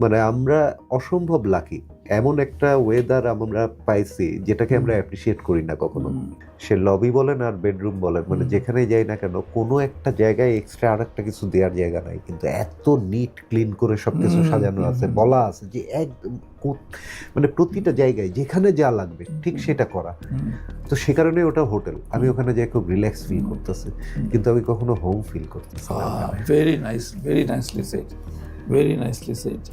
মানে আমরা অসম্ভব লাকি, এমন একটা ওয়েদার আমরা পাইছি যেটাকে আমরা অ্যাপ্রিসিয়েট করি না কখনো। সে লবি বলেন আর বেডরুম বলেন, মানে যেখানেই যাই না কেন কোনো একটা জায়গায় এক্সট্রা আর একটা কিছু দেওয়ার জায়গা নাই, কিন্তু এত নিট ক্লিন করে সবকিছু সাজানো আছে, বলা আছে যে একদম মানে প্রতিটা জায়গায় যেখানে যা লাগবে ঠিক সেটা করা। তো সে কারণে ওটা হোটেল, আমি ওখানে যাই খুব রিল্যাক্স ফিল করতেছি, কিন্তু আমি কখনো হোম ফিল করতেছি না। Very nice, very nicely shed, very nicely shed.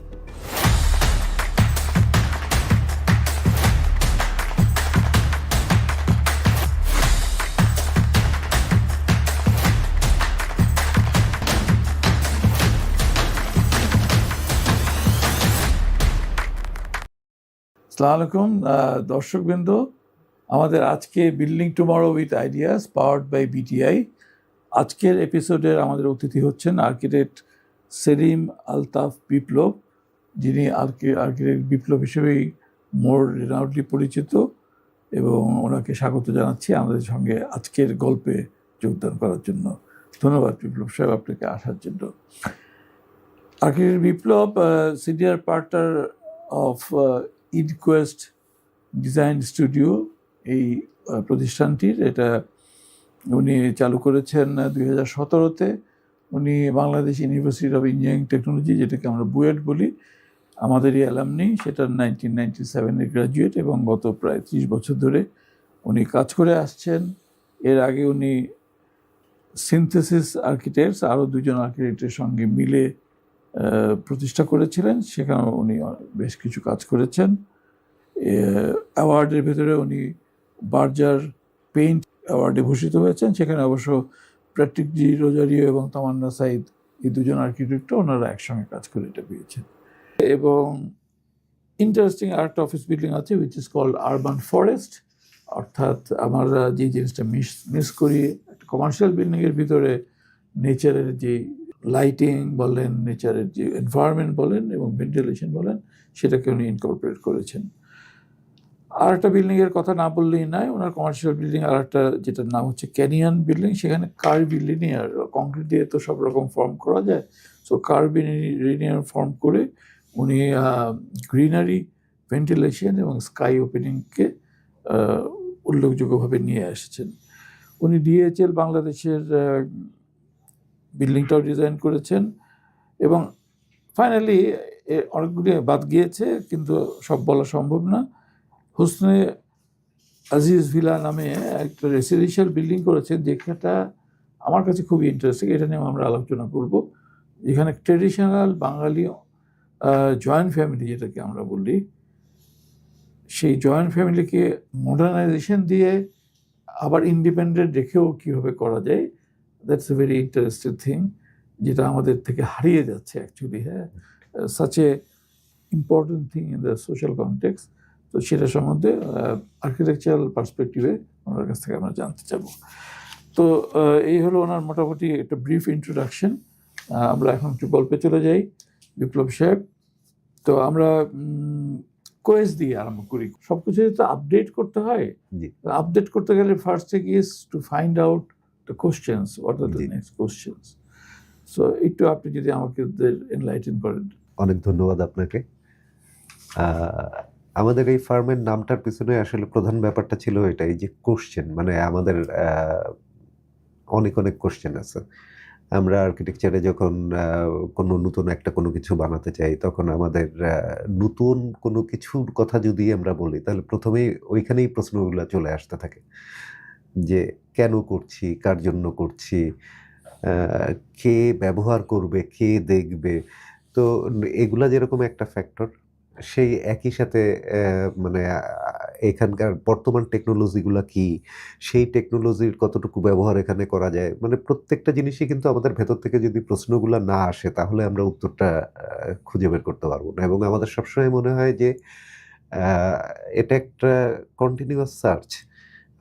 আসসালামু আলাইকুম দর্শকবৃন্দ, আমাদের আজকে building tomorrow with ideas powered by BTI. আজকের এপিসোডের আমাদের অতিথি হচ্ছেন আর্কিটেক্ট সেলিম আলতাফ বিপ্লব, যিনি আর্কিটেক্ট বিপ্লব হিসেবেই মোর রেনাউডলি পরিচিত, এবং ওনাকে স্বাগত জানাচ্ছি আমাদের সঙ্গে আজকের গল্পে যোগদান করার জন্য। ধন্যবাদ বিপ্লব সাহেব আপনাকে আসার জন্য। Architect Biplab senior partner of ইডকোয়েস্ট ডিজাইন স্টুডিও, এই প্রতিষ্ঠানটির এটা উনি চালু করেছেন 2017-তে। উনি Bangladesh university of engineering technology, যেটাকে আমরা বুয়েট বলি, আমাদেরই অ্যালামনি, সেটা 1997-এর গ্র্যাজুয়েট, এবং গত প্রায় 30 বছর ধরে উনি কাজ করে আসছেন। এর আগে উনি সিনথেসিস আর্কিটেক্টস আরও দুজন আর্কিটেক্টের সঙ্গে মিলে প্রতিষ্ঠা করেছিলেন, সেখানেও উনি বেশ কিছু কাজ করেছেন। অ্যাওয়ার্ডের ভেতরে উনি বার্জার পেইন্ট অ্যাওয়ার্ডে ভূষিত হয়েছেন, সেখানে অবশ্য প্র্যাট্রিক জি রোজারিও এবং তামান্না সাইদ, এই দুজন আর্কিটেক্টও ওনারা একসঙ্গে কাজ করে এটা পেয়েছেন। এবং ইন্টারেস্টিং আরেকটা অফিস বিল্ডিং আছে which is called urban forest, অর্থাৎ আমরা যে জিনিসটা মিস করি একটা কমার্শিয়াল বিল্ডিংয়ের ভিতরে, নেচারের যে লাইটিং বলেন, নেচারের যে এনভায়রনমেন্ট বলেন এবং ভেন্টিলেশন বলেন, সেটাকে উনি ইনকর্পোরেট করেছেন। আর একটা বিল্ডিংয়ের কথা না বললেই নয়, ওনার কমার্শিয়াল বিল্ডিং আর একটা, যেটার নাম হচ্ছে ক্যানিয়ন বিল্ডিং, সেখানে কার্ভিলিনিয়ার, কংক্রিট দিয়ে তো সব রকম ফর্ম করা যায়, সো কার্ভিলিনিয়ার ফর্ম করে উনি গ্রিনারি, ভেন্টিলেশন এবং স্কাই ওপেনিংকে উল্লেখযোগ্যভাবে নিয়ে এসেছেন। উনি ডিএইচএল বাংলাদেশের বিল্ডিংটাও ডিজাইন করেছেন, এবং ফাইনালি অনেকগুলি বাদ গিয়েছে, কিন্তু সব বলা সম্ভব না। হোসনে আজিজ ভিলা নামে একটা রেসিডেন্সিয়াল বিল্ডিং করেছেন, যেটা আমার কাছে খুবই ইন্টারেস্টিং, এটা নিয়েও আমরা আলোচনা করব। যেখানে ট্রেডিশনাল বাঙালি জয়েন্ট ফ্যামিলি, যেটাকে আমরা বলি, সেই জয়েন্ট ফ্যামিলিকে মডার্নাইজেশন দিয়ে আবার ইন্ডিপেন্ডেন্ট রেখেও কীভাবে করা যায়, that's a very interesting thing, যেটা আমাদের থেকে হারিয়ে যাচ্ছে অ্যাকচুয়ালি। হ্যাঁ, such a important thing in the social context. তো সেটা সম্বন্ধে আর্কিটেকচারাল পার্সপেক্টিভে ওনার কাছ থেকে আমরা জানতে চাবো। তো এই হলো ওনার মোটামুটি একটা ব্রিফ ইন্ট্রোডাকশন। আমরা এখন একটু গল্পে চলে যাই বিপ্লব সাহেব। তো আমরা কোয়েস দিয়ে আরম্ভ করি। সব কিছু তো আপডেট করতে হয়, আপডেট করতে গেলে first thing is to find out the questions, what are the next questions. So একটু আপনি যদি আমাকে এনলাইটেন করেন। অনেক ধন্যবাদ আপনাকে। আমাদের এই ফার্মের নামটার পিছনে আসলে প্রধান ব্যাপারটা ছিল এটাই যে কোশ্চেন, মানে আমাদের অনেক অনেক কোশ্চেন আছে। আমরা আর্কিটেকচারে যখন কোনো নতুন একটা কোনো কিছু বানাতে চাই, তখন আমাদের নতুন কোনো কিছুর কথা যদি আমরা বলি, তাহলে প্রথমেই ওইখানেই প্রশ্নগুলো চলে আসতে থাকে যে কেন করছি, কার জন্য করছি, কে ব্যবহার করবে, কে দেখবে। তো এগুলা যেরকম একটা ফ্যাক্টর, সেই একই সাথে মানে এখানকার বর্তমান টেকনোলজিগুলা কি, সেই টেকনোলজির কতটুকু ব্যবহার এখানে করা যায়, মানে প্রত্যেকটা জিনিসই কিন্তু আমাদের ভেতর থেকে যদি প্রশ্নগুলা না আসে, তাহলে আমরা উত্তরটা খুঁজে বের করতে পারবো না। এবং আমাদের সবসময় মনে হয় যে এটা একটা কন্টিনিউয়াস সার্চ।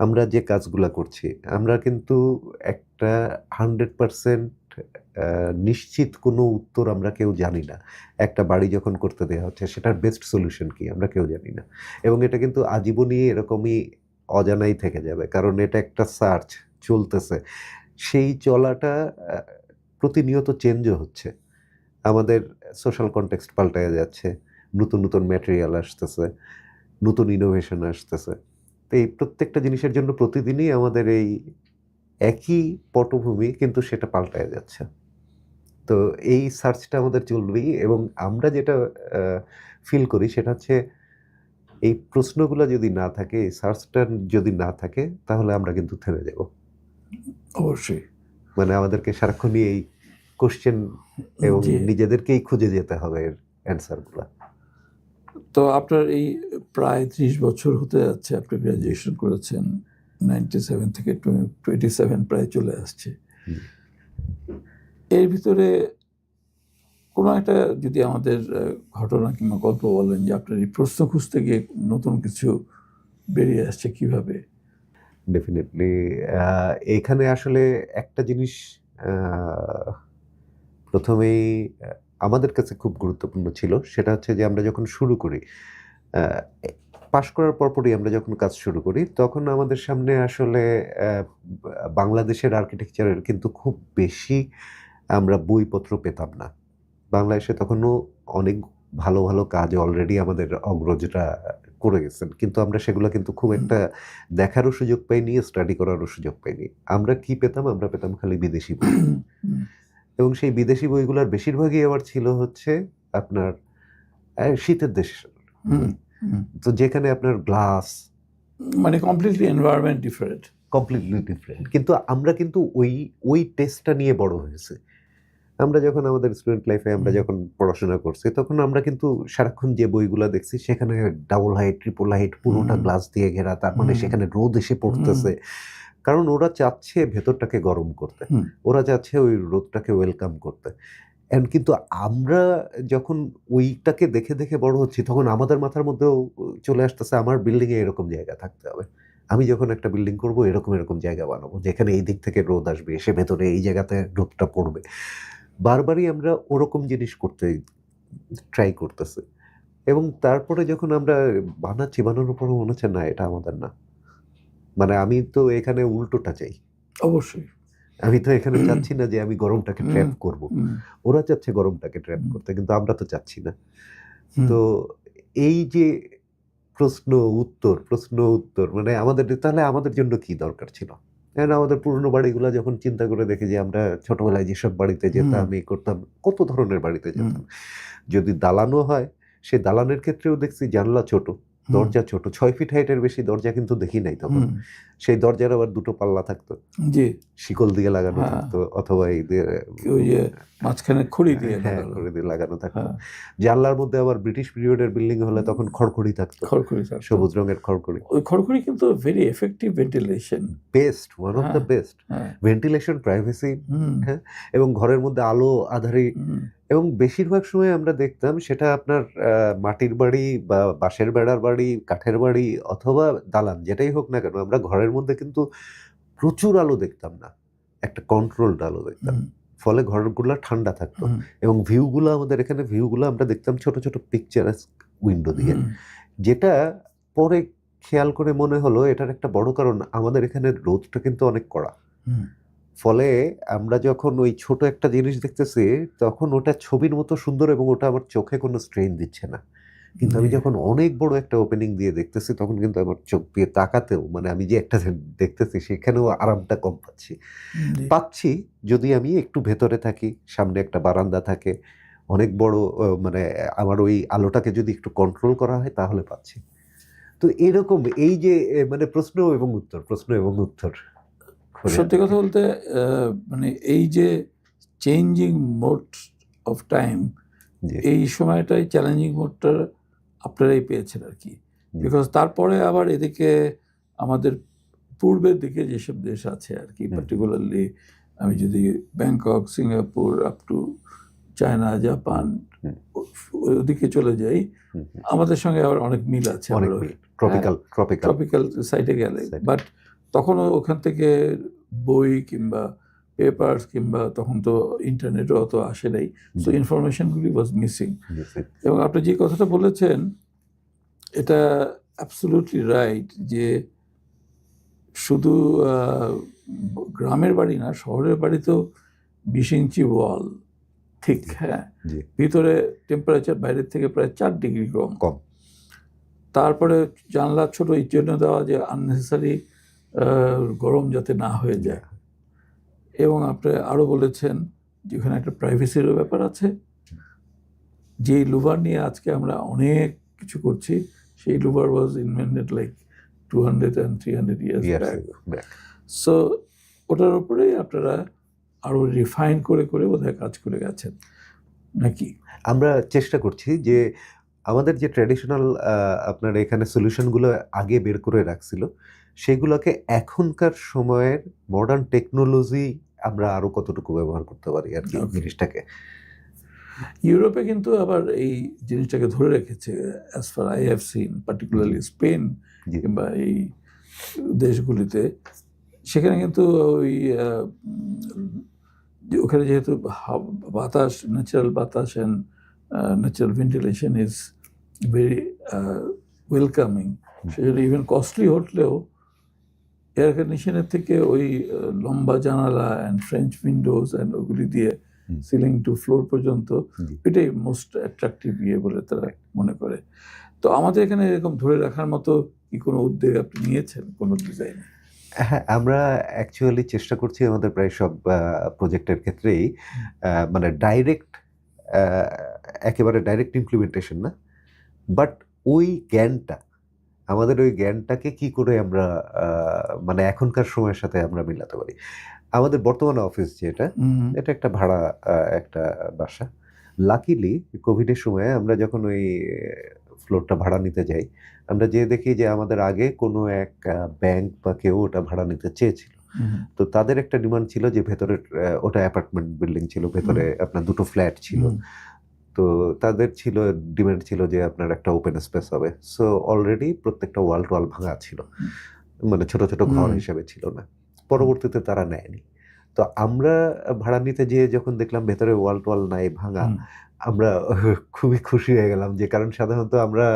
আমরা যে কাজগুলা করছি, আমরা কিন্তু একটা 100% নিশ্চিত কোনো উত্তর আমরা কেউ জানি না। একটা বাড়ি যখন করতে দেয়া হচ্ছে, সেটার বেস্ট সলিউশন কি আমরা কেউ জানি না। এবং এটা কিন্তু আজীবনই এরকমই অজানাই থেকে যাবে, কারণ এটা একটা সার্চ চলতেছে। সেই চলাটা প্রতিনিয়ত চেঞ্জও হচ্ছে। আমাদের সোশ্যাল কনটেক্সট পাল্টায় যাচ্ছে, নতুন নতুন ম্যাটেরিয়াল আসতেছে, নতুন ইনোভেশন আসতেছে। তো এই প্রত্যেকটা জিনিসের জন্য প্রতিদিনই আমাদের এই একই পটভূমি, কিন্তু সেটা পাল্টায় যাচ্ছে। তো এই সার্চটা আমাদের চলবেই, এবং আমরা যেটা ফিল করি সেটা হচ্ছে এই প্রশ্নগুলা যদি না থাকে, এই সার্চটা যদি না থাকে, তাহলে আমরা কিন্তু থেমে যাব। অবশ্যই। মানে আমাদেরকে সারাক্ষণই এই কোশ্চেন এবং জি। নিজেদেরকেই খুঁজে যেতে হবে এর অ্যান্সারগুলা। তো আপনার এই প্রায় ৩০ বছর হতে যাচ্ছে আপনি গ্র্যাজুয়েশন করেছেন। 97 থেকে 27 প্রায় চলে আসছে। হুম। এর ভিতরে কোনো একটা যদি আমাদের ঘটনা কিংবা গল্প বলেন যে আপনার এই প্রশ্ন খুঁজতে গিয়ে নতুন কিছু বেরিয়ে আসছে কিভাবে? ডেফিনিটলি এখানে আসলে একটা জিনিস আ ১ম এই আমাদের কাছে খুব গুরুত্বপূর্ণ ছিল। সেটা হচ্ছে যে আমরা যখন শুরু করি, আ এ পাস করার পরপরই আমরা যখন কাজ শুরু করি, তখন আমাদের সামনে আসলে বাংলাদেশের আর্কিটেকচারের কিন্তু খুব বেশি আমরা বইপত্র পেতাম না। বাংলাদেশে তখনও অনেক ভালো, ভালো কাজ অলরেডি আমাদের অগ্রজরা করে গেছেন। কিন্তু আমরা সেগুলা কিন্তু খুব হুম, একটা দেখারও সুযোগ পাইনি, স্টাডি করারও সুযোগ পাইনি। আমরা কি পেতাম? আমরা পেতাম খালি বিদেশি বই। হুম, এবং সেই বিদেশি বইগুলার বেশিরভাগই আবার ছিল হচ্ছে আপনার শীতের দেশের হুম, বই। হুম। তো যেখানে আপনার গ্লাস মানে completely environment different. Completely different. কিন্তু আমরা কিন্তু ওই টেস্টটা নিয়ে বড় হয়েছি। আমরা যখন আমাদের স্টুডেন্ট লাইফে আমরা হুম, যখন পড়াশোনা করছি, তখন আমরা কিন্তু সারাক্ষণ যে বইগুলা দেখছি সেখানে ডাবল হাইট, ট্রিপল হাইট পুরোটা হুম, গ্লাস দিয়ে ঘেরা। তার মানে হুম, সেখানে রোদ এসে হুম, পড়তেছে। কারণ ওরা চাচ্ছে ভেতরটাকে গরম করতে। হুম, ওরা চাচ্ছে ওই রোদটাকে ওয়েলকাম করতে। কিন্তু আমরা যখন ওইটাকে দেখে, দেখে বড় হচ্ছি, তখন আমাদের মাথার মধ্যেও চলে আসতেছে আমার বিল্ডিং এ এরকম জায়গা থাকতে হবে। আমি যখন একটা বিল্ডিং করব এরকম, এরকম জায়গা বানাবো। যেখানে এই দিক থেকে রোদ আসবে, এসে ভেতরে এই জায়গাতে রোদটা পড়বে। বারবারই আমরা ওরকম জিনিস করতে ট্রাই করতেছি। এবং তারপরে যখন আমরা বানাচ্ছি, বানানোর পরে মনে হচ্ছে না এটা আমাদের না। মানে আমি তো এখানে উল্টোটা চাই। অবশ্যই। আমি তো এখানে চাচ্ছি না যে আমি গরমটাকে হুম, ট্র্যাপ করব। হুম, ওরা চাচ্ছে গরমটাকে ট্র্যাপ হুম, করতে, কিন্তু আমরা তো চাচ্ছি না। হুম, তো এই যে প্রশ্ন উত্তর, প্রশ্ন উত্তর, মানে আমাদের তাহলে আমাদের জন্য কি দরকার ছিল? আমাদের পুরনো বাড়িগুলা যখন চিন্তা করে দেখি যে আমরা ছোটবেলায় যেসব বাড়িতে হুম, যেতাম, করতাম, কত ধরনের বাড়িতে হুম, যেতাম। যদি দালানও হয়, সে দালানের ক্ষেত্রেও দেখছি জানলা ছোট, হুম, দরজা ছোট। ৬ ফিট হাইটের বেশি দরজা কিন্তু দেখি নাই তখন। হুম, সেই দরজার আবার ২ টো পাল্লা থাকতো। জি, শিকল দিয়ে লাগানো হ্যাঁ। থাকতো, অথবা এই দিয়ে ওই যে মাঝখানে খড়ি দিয়ে হ্যাঁ, লাগালো। করে দিয়ে লাগানো থাকতো। হ্যাঁ, জানলার মধ্যে আবার ব্রিটিশ পিরিয়ডের বিল্ডিং হলে উম তখন খড়খড়ি থাকতো। খড়খড়ি থাকতো। সবুজ রঙের খড়খড়ি। ওই খড়খড়ি কিন্তু very effective ventilation. Best, one of হ্যাঁ, দ্যা বেস্ট। হ্যাঁ। ভেন্টিলেশন, প্রাইভেসি, হুম, হ্যাঁ? এবং ঘরের মধ্যে আলো আঁধারি, হুম, এবং বেশিরভাগ সময় আমরা দেখতাম সেটা আপনার মাটির বাড়ি বা বাঁশের বেড়ার বাড়ি, কাঠের বাড়ি অথবা দালান, যেটাই হোক না কেন, আমরা ঘরের মধ্যে কিন্তু প্রচুর আলো দেখতাম না। একটা কন্ট্রোলড আলো দেখতাম। হুম, ফলে ঘরগুলা ঠান্ডা থাকতো। হুম, এবং ভিউগুলা আমাদের এখানে ভিউগুলা আমরা দেখতাম ছোট, ছোট পিকচারাস্ক উইন্ডো দিয়ে। হুম, যেটা পরে খেয়াল করে মনে হলো এটার একটা বড় কারণ আমাদের এখানে রোদটা কিন্তু অনেক কড়া। হুম। ফলে আমরা যখন ওই ছোট একটা জিনিস দেখতেছি, তখন ওটা ছবির মতো সুন্দর এবং ওটা আমার চোখে কোনো স্ট্রেইন দিচ্ছে না। কিন্তু আমি জি, যখন অনেক বড় একটা ওপেনিং দিয়ে দেখতেছি, তখন কিন্তু আমার চোখ দিয়ে তাকাতেও, মানে আমি যে একটা দেখতেছি সেখানেও আরামটা কম পাচ্ছি। জি। পাচ্ছি যদি আমি একটু ভেতরে থাকি, সামনে একটা বারান্দা থাকে, অনেক বড় মানে আমার ওই আলোটাকে যদি একটু কন্ট্রোল করা হয় তাহলে পাচ্ছি। তো এরকম এই যে মানে প্রশ্ন এবং উত্তর, প্রশ্ন এবং উত্তর করে সত্যি আরকি। কথা বলতে মানে এই যে চেঞ্জিং মোড অফ টাইম জি, এই সময়টাই চ্যালেঞ্জিং মোডটা আপনারাই পেয়েছেন আরকি। জি, বিকজ তারপরে আবার এদিকে আমাদের পূর্বের দিকে যেসব দেশ আছে আরকি হুম, হুম, পার্টিকুলারলি আমি যদি Bangkok, Singapore up to China, Japan হুম, ও ওদিকে চলে যাই, হুম, হুম। আমাদের সঙ্গে আবার অনেক মিল আছে অনেক আমরা মিল। হ্যাঁ, ট্রপিক্যাল ট্রপিক্যাল সাইডে গেলে। সাইড। বাট তখনও ওখান থেকে বই কিংবা পেপারস কিংবা তখন তো ইন্টারনেটও অত আসে নাই। সো জি, ইনফরমেশন গুলি ওয়াজ মিসিং। জি, জি, এবং আপনি যে কথাটা বলেছেন এটা অ্যাবসোলিউটলি রাইট যে শুধু গ্রামের বাড়ি না, শহরের বাড়িতেও ২০ ইঞ্চি ওয়াল ঠিক, হ্যাঁ। জি ভিতরে টেম্পারেচার বাইরের থেকে প্রায় 4 ডিগ্রি কম। কম তারপরে জানলা ছোট এই জন্য দেওয়া যে আননেসেসারি গরম যাতে না হয়ে যায়। এবং আপনি আরও বলেছেন যে ওখানে একটা প্রাইভেসিরও ব্যাপার আছে। যেই লুভার নিয়ে আজকে আমরা অনেক কিছু করছি, সেই Louvre was invented like 200 and 300 years Years back. ago, back. So ওটার উপরেই আপনারা আরও রিফাইন করে করে বোধহয় কাজ করে গেছেন নাকি? আমরা চেষ্টা করছি যে আমাদের যে ট্র্যাডিশনাল আপনার এখানে সলিউশনগুলো আগে বের করে রাখছিল সেগুলোকে এখনকার সময়ের মডার্ন টেকনোলজি আমরা আরো কতটুকু ব্যবহার করতে পারি আর কি Okay. জিনিসটাকে। ইউরোপে কিন্তু আবার এই জিনিসটাকে ধরে রেখেছে, as far I have seen, particularly Spain জি। কিংবা এই দেশগুলিতে। সেখানে কিন্তু ওই ওখানে যেহেতু বাতাস, ন্যাচারাল বাতাস and natural ventilation is very welcoming, সেজন্য ইভেন কস্টলি হলেও এয়ার কন্ডিশনের থেকে ওই লম্বা জানালা অ্যান্ড ফ্রেঞ্চ উইন্ডোজ অ্যান্ড ওগুলি দিয়ে সিলিং টু ফ্লোর পর্যন্ত এটাই মোস্ট অ্যাট্রাকটিভ ইয়ে বলে তারা মনে করে। তো আমাদের এখানে এরকম ধরে রাখার মতো কি কোনো উদ্যোগ আপনি নিয়েছেন কোনো ডিজাইনে? হ্যাঁ, আমরা অ্যাকচুয়ালি চেষ্টা করছি আমাদের প্রায় সব প্রজেক্টের ক্ষেত্রেই মানে ডাইরেক্ট একেবারে ডাইরেক্ট ইমপ্লিমেন্টেশন না, বাট ওই জ্ঞানটা আমাদের ওই জ্ঞানটাকে কি করে আমরা মানে এখনকার সময়ের সাথে আমরা মিলাতে পারি। আমাদের বর্তমানে অফিস যেটা, এটা একটা ভাড়া একটা বাসা। লাকিলি কোভিডের সময় আমরা যখন ওই ফ্লোরটা ভাড়া নিতে যাই, আমরা যেয়ে দেখি যে আমাদের আগে কোনো এক ব্যাংক বা কেউ ওটা ভাড়া নিতে চেয়েছিল। তো তাদের একটা ডিমান্ড ছিল যে ভেতরের ওটা অ্যাপার্টমেন্ট বিল্ডিং ছিল, ভেতরে আপনার দুটো ফ্ল্যাট ছিল। তো তাদের ছিল ডিমান্ড ছিল যে আপনার একটা ওপেন স্পেস হবে। সো অলরেডি প্রত্যেকটা ওয়াল টোয়াল ভাঙা ছিল, মানে ছোট ছোট ঘর হিসেবে ছিল না। পরবর্তীতে তারা নেয়নি। তো আমরা ভাড়া নিতে যেয়ে যখন দেখলাম ভেতরে ওয়াল টোয়াল নাই, ভাঙা, আমরা খুবই খুশি হয়ে গেলাম। যে কারণ সাধারণত আমরা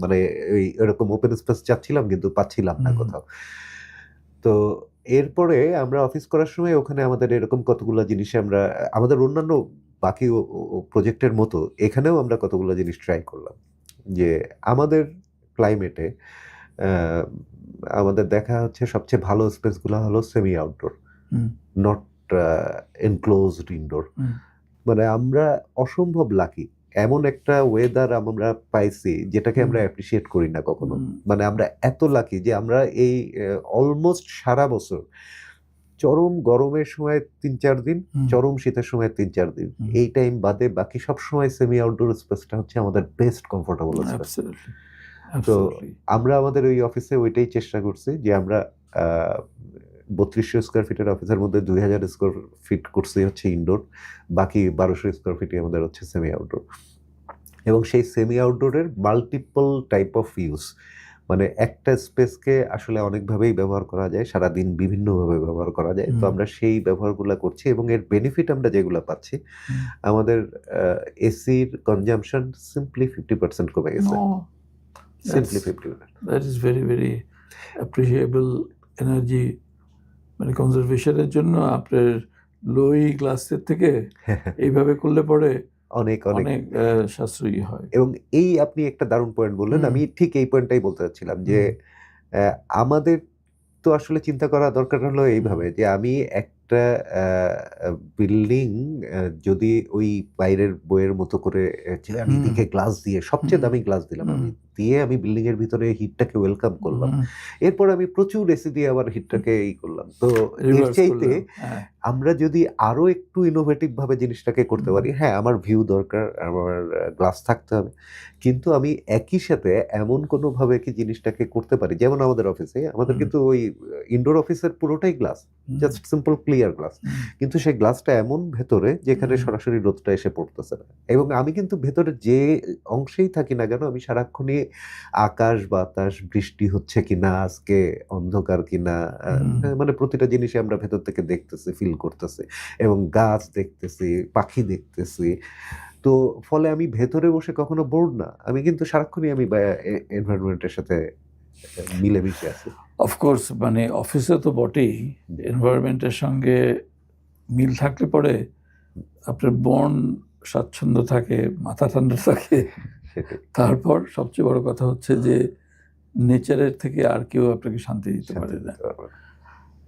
মানে ওই এরকম ওপেন স্পেস চাচ্ছিলাম কিন্তু পাচ্ছিলাম না কোথাও। তো এরপরে আমরা অফিস করার সময় ওখানে আমাদের এরকম কতগুলো জিনিস আমরা আমাদের অন্যান্য বাকি প্রজেক্টের মতো এখানেও আমরা কতগুলো জিনিস ট্রাই করলাম। যে আমাদের ক্লাইমেটে আমাদের দেখা হচ্ছে সবচেয়ে ভালো স্পেসগুলো হলো semi outdoor, not enclosed indoor. মানে আমরা অসম্ভব লাকি, এমন একটা ওয়েদার আমরা পাইছি যেটাকে আমরা অ্যাপ্রিসিয়েট করি না কখনো। মানে আমরা এত লাকি যে আমরা এই অলমোস্ট সারা বছর চরম গরমের সময় ৩-৪ দিন, চরম শীতের সময় ৩-৪ দিন, এই টাইম বাদে বাকি সব সময় সেমি আউটডোর স্পেসটা হচ্ছে আমাদের বেস্ট কমফোর্টেবল স্পেস। তো আমরা আমাদের ওই অফিসে ওইটাই চেষ্টা করছি যে আমরা ৩২০০ স্কোয়ার ফিটের অফিসের মধ্যে ২০০০ স্কোয়ার ফিট করছি হচ্ছে ইনডোর, বাকি ১২০০ স্কোয়ার ফিটই আমাদের হচ্ছে সেমি আউটডোর। এবং সেই সেমি আউটডোরের মাল্টিপল টাইপ অফ ইউজ, মানে একটা স্পেসকে আসলে অনেকভাবেই ব্যবহার করা যায়, সারাদিন বিভিন্নভাবে ব্যবহার করা যায়। তো আমরা সেই ব্যবহারগুলো করছি এবং এর বেনিফিট আমরা যেগুলো পাচ্ছি, আমাদের এসির কনজাম্পশন সিম্পলি 50% কমে গেছে। Simply 50%। That is very very appreciable energy মানে কনজারভেশনের জন্য আপনার লোই গ্লাসের থেকে এইভাবে করলে পরে অনেক অনেক সাশ্রয়ী হয়। এবং এই আপনি একটা দারুণ পয়েন্ট বললেন, আমি ঠিক এই পয়েন্টটাই বলতে চাচ্ছিলাম যে আমাদের তো আসলে চিন্তা করা দরকার হলো এইভাবে যে আমি একটা বিল্ডিং যদি ওই বাইরের বইয়ের মতো করে চারিদিকে গ্লাস দিয়ে, সবচেয়ে দামি গ্লাস দিলাম আমি, দিয়ে আমি বিল্ডিং এর ভিতরে হিটটাকে ওয়েলকাম করলাম, এরপর আমি প্রচুর এসি দিয়ে আবার হিটটাকে এই করলাম। তো এর চাইতে আমরা যদি আরো একটু ইনোভেটিভ ভাবে জিনিসটাকে করতে পারি, হ্যাঁ আমার ভিউ দরকার, আমার গ্লাস থাকতে হবে, কিন্তু আমি একই সাথে এমন কোনো ভাবে কি জিনিসটাকে করতে পারি, যেমন আমাদের অফিসে আমাদের কিন্তু ওই ইনডোর অফিসের পুরোটাই glass, just simple clear glass, কিন্তু সেই গ্লাসটা এমন ভেতরে যেখানে সরাসরি রোদটা এসে পড়তেছে না। এবং আমি কিন্তু ভেতরে যে অংশেই থাকি না কেন, আমি সারাক্ষণই আকাশ বাতাস, বৃষ্টি হচ্ছে কিনা, আজকে অন্ধকার কিনা, মানে প্রতিটা জিনিসে আমরা ভেতর থেকে দেখতেছি, ফিল করতেছি, এবং গাছ দেখতেছি, পাখি দেখতেছি। তো ফলে আমি ভেতরে বসে কখনো বোর্ড না, আমি কিন্তু সারাক্ষণই আমি এনভায়রনমেন্টের সাথে মিলেমিশে আছি। অফকোর্স মানে অফিসে তো বটেই, এনভায়রনমেন্টের সঙ্গে মিল থাকলে পরে আপনার মন স্বাচ্ছন্দ্য থাকে, মাথা ঠান্ডা থাকে। সেটাই তারপর সবচেয়ে বড় কথা হচ্ছে যে নেচারের থেকে আর কেউ আপনাকে শান্তি দিতে শান্তি পারে না। দিতে পারবে না।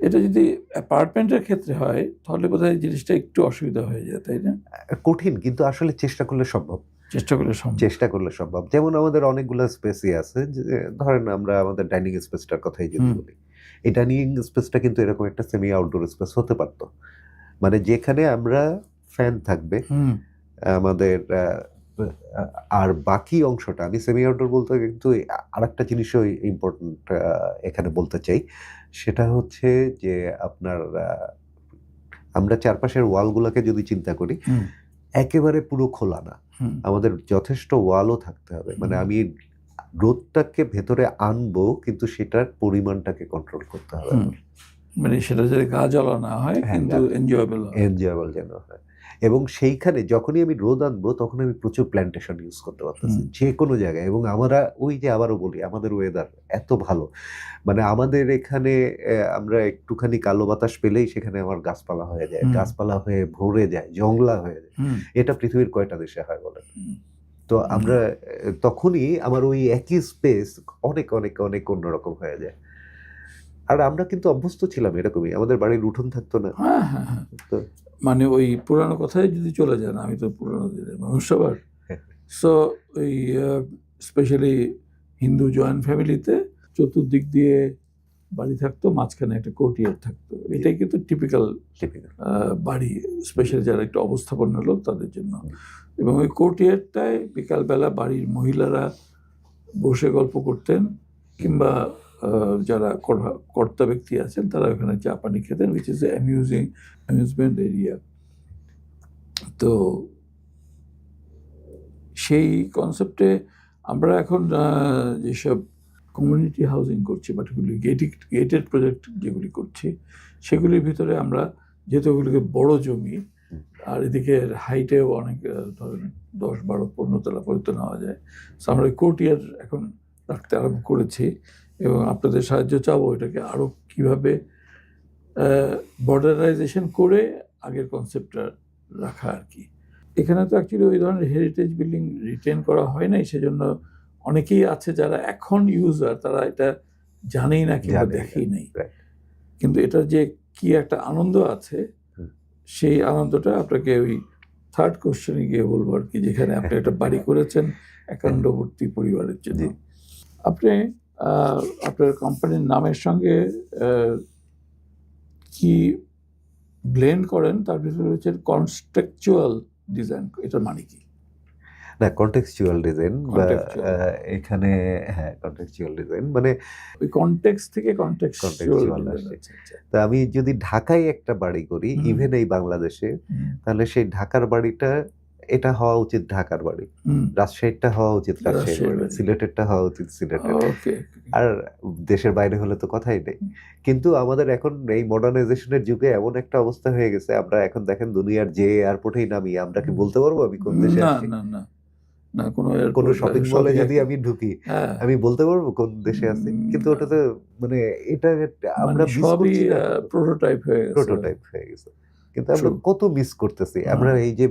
এটা যদি অ্যাপার্টমেন্টের ক্ষেত্রে হয় তাহলে বোধহয় জিনিসটা একটু অসুবিধা হয়ে যায়, তাই না? কঠিন, কিন্তু আসলে চেষ্টা করলে সম্ভব। চেষ্টা করলে সম্ভব। চেষ্টা করলে সম্ভব। যেমন আমাদের অনেকগুলো স্পেসই আছে যে, ধরেন আমরা আমাদের ডাইনিং স্পেসটার কথাই যদি হুম। বলি। এই ডাইনিং স্পেসটা কিন্তু এরকম একটা সেমি আউটডোর স্পেস হতে পারত। মানে যেখানে আমরা ফ্যান থাকবে, হুম, আমাদের আর বাকি অংশটা, আমি সেমি আউটডোর বলতে কিন্তু আরেকটা জিনিসও ইম্পর্টেন্ট এখানে বলতে চাই। সেটা হচ্ছে যে আপনার আমরা চারপাশের ওয়ালগুলোকে যদি চিন্তা করি, হুম, একেবারে পুরো খোলা না। হুম, আমাদের যথেষ্ট ওয়ালও থাকতে হবে। মানে আমি রোদটাকে ভেতরে আনবো, কিন্তু সেটার পরিমাণটাকে কন্ট্রোল করতে হবে হুম। আমার। মানে সেটা যদি গা জ্বালা না হয়, হ্যাঁ, কিন্তু এনজয়েবল হয়। এনজয়েবল যেন হয়। এবং সেইখানে যখনই আমি রোদ আনবো, তখন আমি প্রচুর প্ল্যান্টেশন ইউজ করতে পারতেছি। হুম, যেকোনো জায়গায়। এবং আমরা ওই যে আবারও বলি, আমাদের ওয়েদার এত ভালো। মানে আমাদের এখানে আমরা একটুখানি কালো বাতাস পেলেই সেখানে আমার গাছপালা হয়ে যায়। হুম, গাছপালা হয়ে ভরে যায়, জংলা হয়ে যায়। হুম, এটা পৃথিবীর কয়টা দেশে হয় বলেন? হুম। তো আমরা তখনই আমার ওই একই স্পেস অনেক, অনেক, অনেক অন্যরকম হয়ে যায়। আর আমরা কিন্তু অভ্যস্ত ছিলাম এরকমই। আমাদের বাড়ির উঠোন থাকতো না। হ্যাঁ, হ্যাঁ, হ্যাঁ। তো মানে ওই পুরানো কথায় যদি চলে যান, আমি তো পুরানো দিনের মানুষ সবার। সো ওই স্পেশালি হিন্দু জয়েন্ট ফ্যামিলিতে চতুর্দিক দিয়ে বাড়ি থাকতো, মাঝখানে একটা কোর্টিয়ার থাকতো। এটাই কিন্তু টিপিক্যাল টিপিক্যাল। বাড়ি, স্পেশালি যারা একটু অবস্থাপন্ন লোক তাদের জন্য। এবং ওই কোর্টিয়ারটায় বিকালবেলা বাড়ির মহিলারা বসে গল্প করতেন, কিংবা যারা কর্তা ব্যক্তি আছেন তারা ওখানে চা পানি খেতেন, উইচ ইজ অ্যামিউজমেন্ট এরিয়া। তো সেই কনসেপ্টে আমরা এখন যেসব কমিউনিটি হাউজিং করছি, পার্টিকুলারলি গেটেড প্রজেক্ট যেগুলি করছি, সেগুলির ভিতরে আমরা যেহেতু ওগুলিকে বড় জমি, আর এদিকে হাইটেও অনেক ধরেন 10, 12, 15 তলা পর্যন্ত নেওয়া যায়। সো আমরা ওই কোর্টিয়ার এখন রাখতে আরম্ভ করেছি, এবং আপনাদের সাহায্য চাবো এটাকে আরও কীভাবে বর্ডারাইজেশন করে আগের কনসেপ্টটা রাখা আর কি। এখানে তো অ্যাকচুয়ালি ওই ধরনের হেরিটেজ বিল্ডিং রিটেন করা হয় নাই, সেজন্য অনেকেই আছে যারা এখন ইউজার, তারা এটা জানেই না কিংবা জানেই না। দেখেই নাই। Right. কিন্তু এটার যে কি একটা আনন্দ আছে, হুম। সেই আনন্দটা আপনাকে ওই থার্ড কোশ্চেনে গিয়ে বলবো আর কি, যেখানে আপনি একটা বাড়ি করেছেন একান্নবর্তী পরিবারের জন্য। জি। আপনি আপনার কোম্পানির নামের সঙ্গে কি ব্লেন্ড করেন, তার ভিতরে হচ্ছে কনটেক্সচুয়াল ডিজাইন। এটার মানে কি? না, কনটেক্সচুয়াল ডিজাইন বা Contextual. এখানে হ্যাঁ, কনটেক্সচুয়াল ডিজাইন মানে ওই কনটেক্সট থেকে কনটেক্সচুয়াল কনটেক্সচুয়াল ডিজাইন। আসে। আচ্ছা, আচ্ছা। তা আমি যদি ঢাকায় একটা বাড়ি করি, হুম। ইভেন এই বাংলাদেশে, হুম, তাহলে সেই ঢাকার বাড়িটা এটা হওয়া উচিত ঢাকার বাড়ি। হুম। রাজশাহীরটা হওয়া উচিত রাজশাহীর রাজশাহীর বাড়ি। বাড়ি। সিলেটেরটা হওয়া উচিত সিলেটের। ওকে। আর দেশের বাইরে হলে তো কথাই নেই। কিন্তু আমাদের এখন এই মডার্নাইজেশনের যুগে এমন একটা অবস্থা হয়ে গেছে, আমরা এখন দেখেন দুনিয়ার যে এয়ারপোর্টেই নামি, আমরা কি বলতে পারবো আমি কোন দেশে না, আছি? না, না, না, কোনো কোনো এয়ারপোর্ট শপিং মলে যদি আমি ঢুকি, হ্যাঁ, আমি বলতে পারবো কোন দেশে আছি? কিন্তু না। ওটাতে মানে এটা আমরা মানে মিস সবই করছি না, প্রোটোটাইপ হয়ে গেছে। প্রোটোটাইপ হয়ে গেছে। কিন্তু আমরা True. কত মিস করতেছি। আমরা এই যে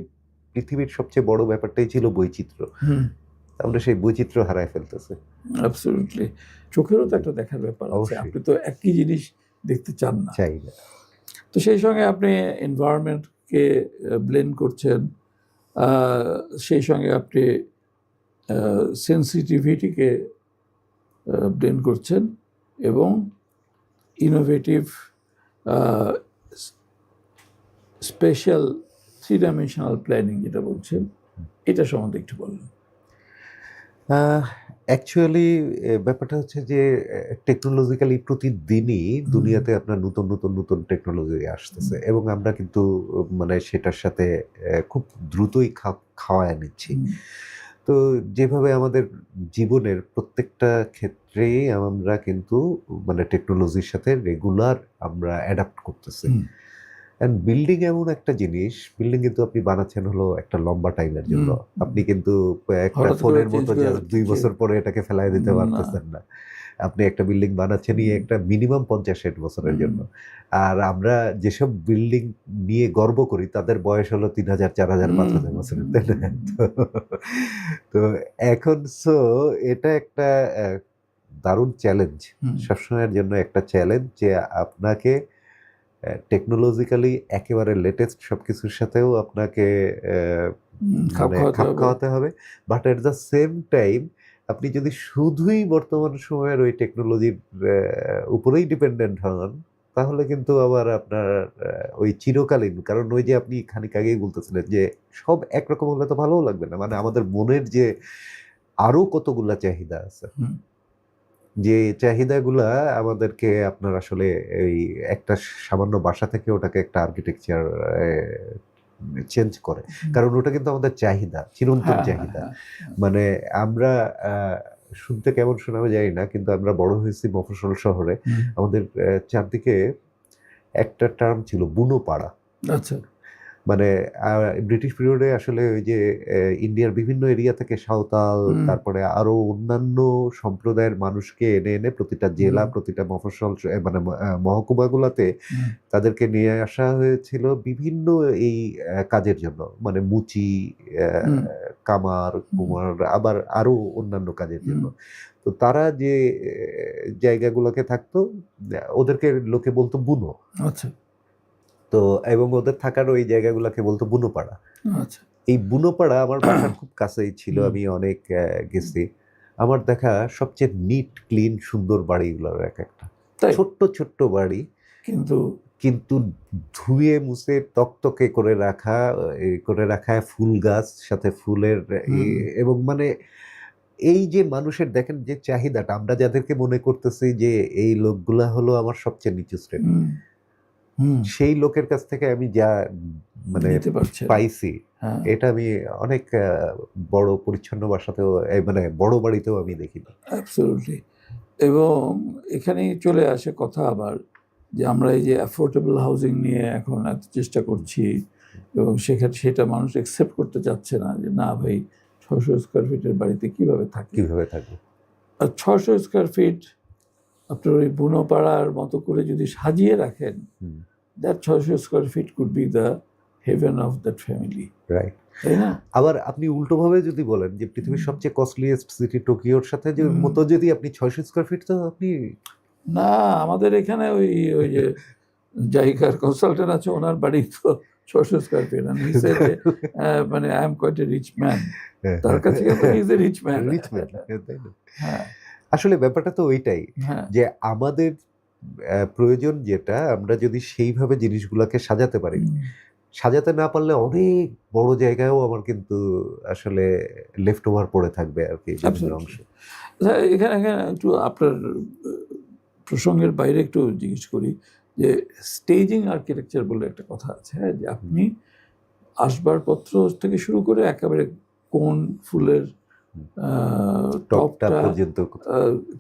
পৃথিবীর সবচেয়ে বড় ব্যাপারটাই ছিল বৈচিত্র্য। হুম, আমরা সেই বৈচিত্র্য হারায় ফেলতেছি। অ্যাবসলিউটলি। চোখেরও তো একটা দেখার ব্যাপার আছে। অবশ্যই। আপনি তো একই জিনিস দেখতে চান না। চাই না। তো সেই সঙ্গে আপনি এনভায়রনমেন্টকে ব্লেন্ড করছেন, সেই সঙ্গে আপনি সেন্সিটিভিটিকে ব্লেন্ড করছেন, এবং ইনোভেটিভ স্পেশাল 3 ডাইমেনশনাল প্ল্যানিং যেটা বলছেন, এটা সম্বন্ধে একটু বলুন। অ্যাকচুয়ালি ব্যাপারটা হচ্ছে যে টেকনোলজিক্যালি প্রতিদিনই দুনিয়াতে আপনার নতুন, নতুন, নতুন টেকনোলজি আসতেছে এবং আমরা কিন্তু মানে সেটার সাথে খুব দ্রুতই খাওয়ায় নিচ্ছি। তো যেভাবে আমাদের জীবনের প্রত্যেকটা ক্ষেত্রেই আমরা কিন্তু মানে টেকনোলজির সাথে রেগুলার আমরা অ্যাডাপ্ট করতেছি। অ্যান্ড বিল্ডিং এমন একটা জিনিস, বিল্ডিং কিন্তু আপনি বানাচ্ছেন হলো একটা লম্বা টাইমের জন্য। আপনি কিন্তু একটা হঠাৎ করে ফোনের চেঞ্জ মতো করে যে 2 বছর পরে এটাকে ফেলায় দিতে না। পারতেছেন না। আপনি একটা বিল্ডিং বানাচ্ছেন একটা মিনিমাম 50-60 বছরের জন্য। আর আমরা যেসব বিল্ডিং নিয়ে গর্ব করি তাদের বয়স হলো 3000, 4000, 5000 বছরের, তাই না? তো এখন এটা একটা দারুণ চ্যালেঞ্জ, সবসময়ের জন্য একটা চ্যালেঞ্জ যে আপনাকে টেকনোলজিক্যালি একেবারে লেটেস্ট সবকিছুর সাথেও আপনাকে খাপ খাওয়াতে হবে, but at the same time আপনি যদি শুধুই বর্তমান সময়ের ওই টেকনোলজির উপরেই ডিপেন্ডেন্ট হন, তাহলে কিন্তু আবার আপনার ওই চিরকালীন, কারণ ওই যে আপনি খানিক আগেই বলতেছিলেন যে সব একরকম হলে তো ভালোও লাগবে না, মানে আমাদের মনের যে আরো কতগুলা চাহিদা আছে, যে চাহিদাগুলা আমাদেরকে আপনার আসলে এই একটা সামান্য বাসা থেকে ওটাকে একটা আর্কিটেকচার চেঞ্জ করে, কারণ ওটা কিন্তু আমাদের চাহিদা, চিরন্তন চাহিদা। মানে আমরা শুনতে কেমন শোনাবে জানি না, কিন্তু আমরা বড় হয়েছি মফস্বল শহরে, আমাদের চারদিকে একটা টার্ম ছিল বুনো পাড়া। আচ্ছা। মানে ব্রিটিশ পিরিয়ডে আসলে ওই যে ইন্ডিয়ার বিভিন্ন এরিয়া থেকে সাঁওতাল, তারপরে আরো অন্যান্য সম্প্রদায়ের মানুষকে এনে এনে প্রতিটা জেলা, প্রতিটা মফস্বল মানে মহকুমাগুলোতে তাদেরকে নিয়ে আসা হয়েছিল বিভিন্ন এই কাজের জন্য, মানে মুচি, কামার, কুমার, আবার আরো অন্যান্য কাজের জন্য। তো তারা যে জায়গাগুলোকে থাকতো ওদেরকে লোকে বলতো বুনো। আচ্ছা। তো এবং ওদের থাকার ওই জায়গাগুলোকে বলতো বুনোপাড়া। আচ্ছা। এই বুনোপাড়া আমার বাসার খুব কাছেই ছিল, আমি অনেক গেছি। আমার দেখা সবচেয়ে নিট ক্লিন সুন্দর বাড়িগুলোর এক একটা, ছোট্ট ছোট্ট বাড়ি, কিন্তু ধুয়ে মুছে তকতকে করে রাখা ফুল গাছ, সাথে ফুলের, এবং মানে এই যে মানুষের দেখেন যে চাহিদাটা, আমরা যাদেরকে মনে করতেছি যে এই লোকগুলা হলো আমার সবচেয়ে নিচু শ্রেণী, সেই লোকের কাছ থেকে আমি যা মানে পাইছি, এটা আমি অনেক বড় পরিচ্ছন্ন বাসাতেও, মানে বড় বাড়িতেও আমি দেখিনি। অ্যাবসলিউটলি। এবং এখানেই চলে আসে কথা আবার যে আমরা এই যে অ্যাফোর্ডেবল হাউজিং নিয়ে এখন এত চেষ্টা করছি, এবং সেটা মানুষ অ্যাকসেপ্ট করতে চাচ্ছে না, যে না ভাই 600 স্কোয়ার ফিটের বাড়িতে কিভাবে থাকবে। আর 600 স্কোয়ার ফিট আপনার ওই বুনোপাড়ার মতো করে যদি সাজিয়ে রাখেন, that 600 square feet could be the heaven of that family. Right. তাই না? আবার আপনি উল্টোভাবে যদি বলেন যে পৃথিবীর সবচেয়ে কস্টলিয়েস্ট সিটি টোকিওর সাথে যে মতো যদি আপনি 600 স্কোয়ার ফিট, তো আপনি না, আমাদের এখানে ওই যে জায়গার কনসালটেন্ট আছে, ওনার বাড়ি তো 600 স্কোয়ার ফিট, মানে I am quite a rich man, তার কাছে ইজ এ রিচ ম্যান। আসলে ব্যাপারটা তো ওইটাই, যে আমাদের প্রয়োজন যেটা, আমরা যদি সেইভাবে জিনিসগুলোকে সাজাতে পারি, সাজাতে না পারলে অনেক বড় জায়গায়ও আমার কিন্তু আসলে লেফট ওভার পড়ে থাকবে আর কি বিভিন্ন অংশে। এখানে একটু আপনার প্রসঙ্গের বাইরে একটু জিজ্ঞেস করি, যে স্টেজিং আর্কিটেকচার বলে একটা কথা আছে, যে আপনি আসবাবপত্র থেকে শুরু করে একেবারে কোন ফুলের টপটা পর্যন্ত,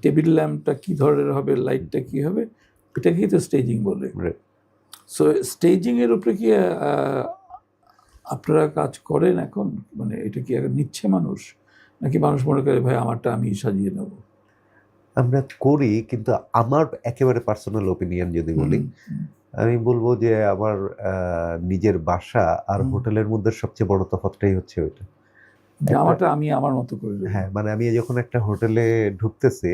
টেবিল ল্যাম্পটা কি ধরনের হবে, লাইটটা কি হবে, এটাকেই তো স্টেজিং বলে। সো স্টেজিং এর উপরে কি আপনারা কাজ করেন এখন? মানে এটা কি নিচ্ছে মানুষ, নাকি মানুষ মনে করে ভাই আমারটা আমি সাজিয়ে নেব? আমরা করি, কিন্তু আমার একেবারে পার্সোনাল ওপিনিয়ন যদি বলি, আমি বলবো যে আমার নিজের বাসা আর হোটেলের মধ্যে সবচেয়ে বড় তফাৎটাই হচ্ছে ওইটা, আমারটা আমি আমার মতো করে। হ্যাঁ, মানে আমি যখন একটা হোটেলে ঢুকতেছি,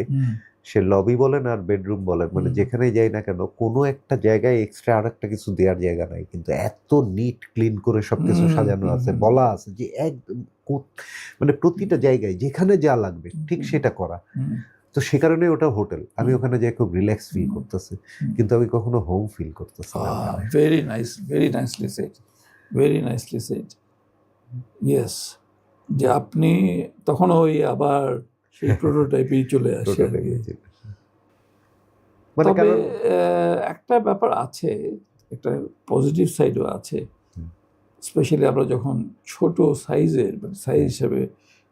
সে লবি বলেন আর বেডরুম বলেন, মানে যেখানেই যাই না কেন, কোনো একটা জায়গায় এক্সট্রা আর একটা কিছু দেওয়ার জায়গা নাই, কিন্তু এত নিট ক্লিন করে সবকিছু সাজানো আছে, বলা আছে যে একদম মানে প্রতিটা জায়গায় যেখানে যা লাগবে ঠিক সেটা করা। তো সে কারণে ওটা হোটেল, আমি ওখানে যাই খুব রিল্যাক্স ফিল করতেছি, কিন্তু আমি কখনো হোম ফিল করতেছি না। Very nice, very nicely shed, very nicely shed. Yes, যে আপনি তখন ওই আবার সেই প্রোটোটাইপেই চলে আসে। তবে একটা ব্যাপার আছে, একটা পজিটিভ সাইডও আছে, স্পেশালি আমরা যখন ছোট সাইজের, মানে সাইজ হিসেবে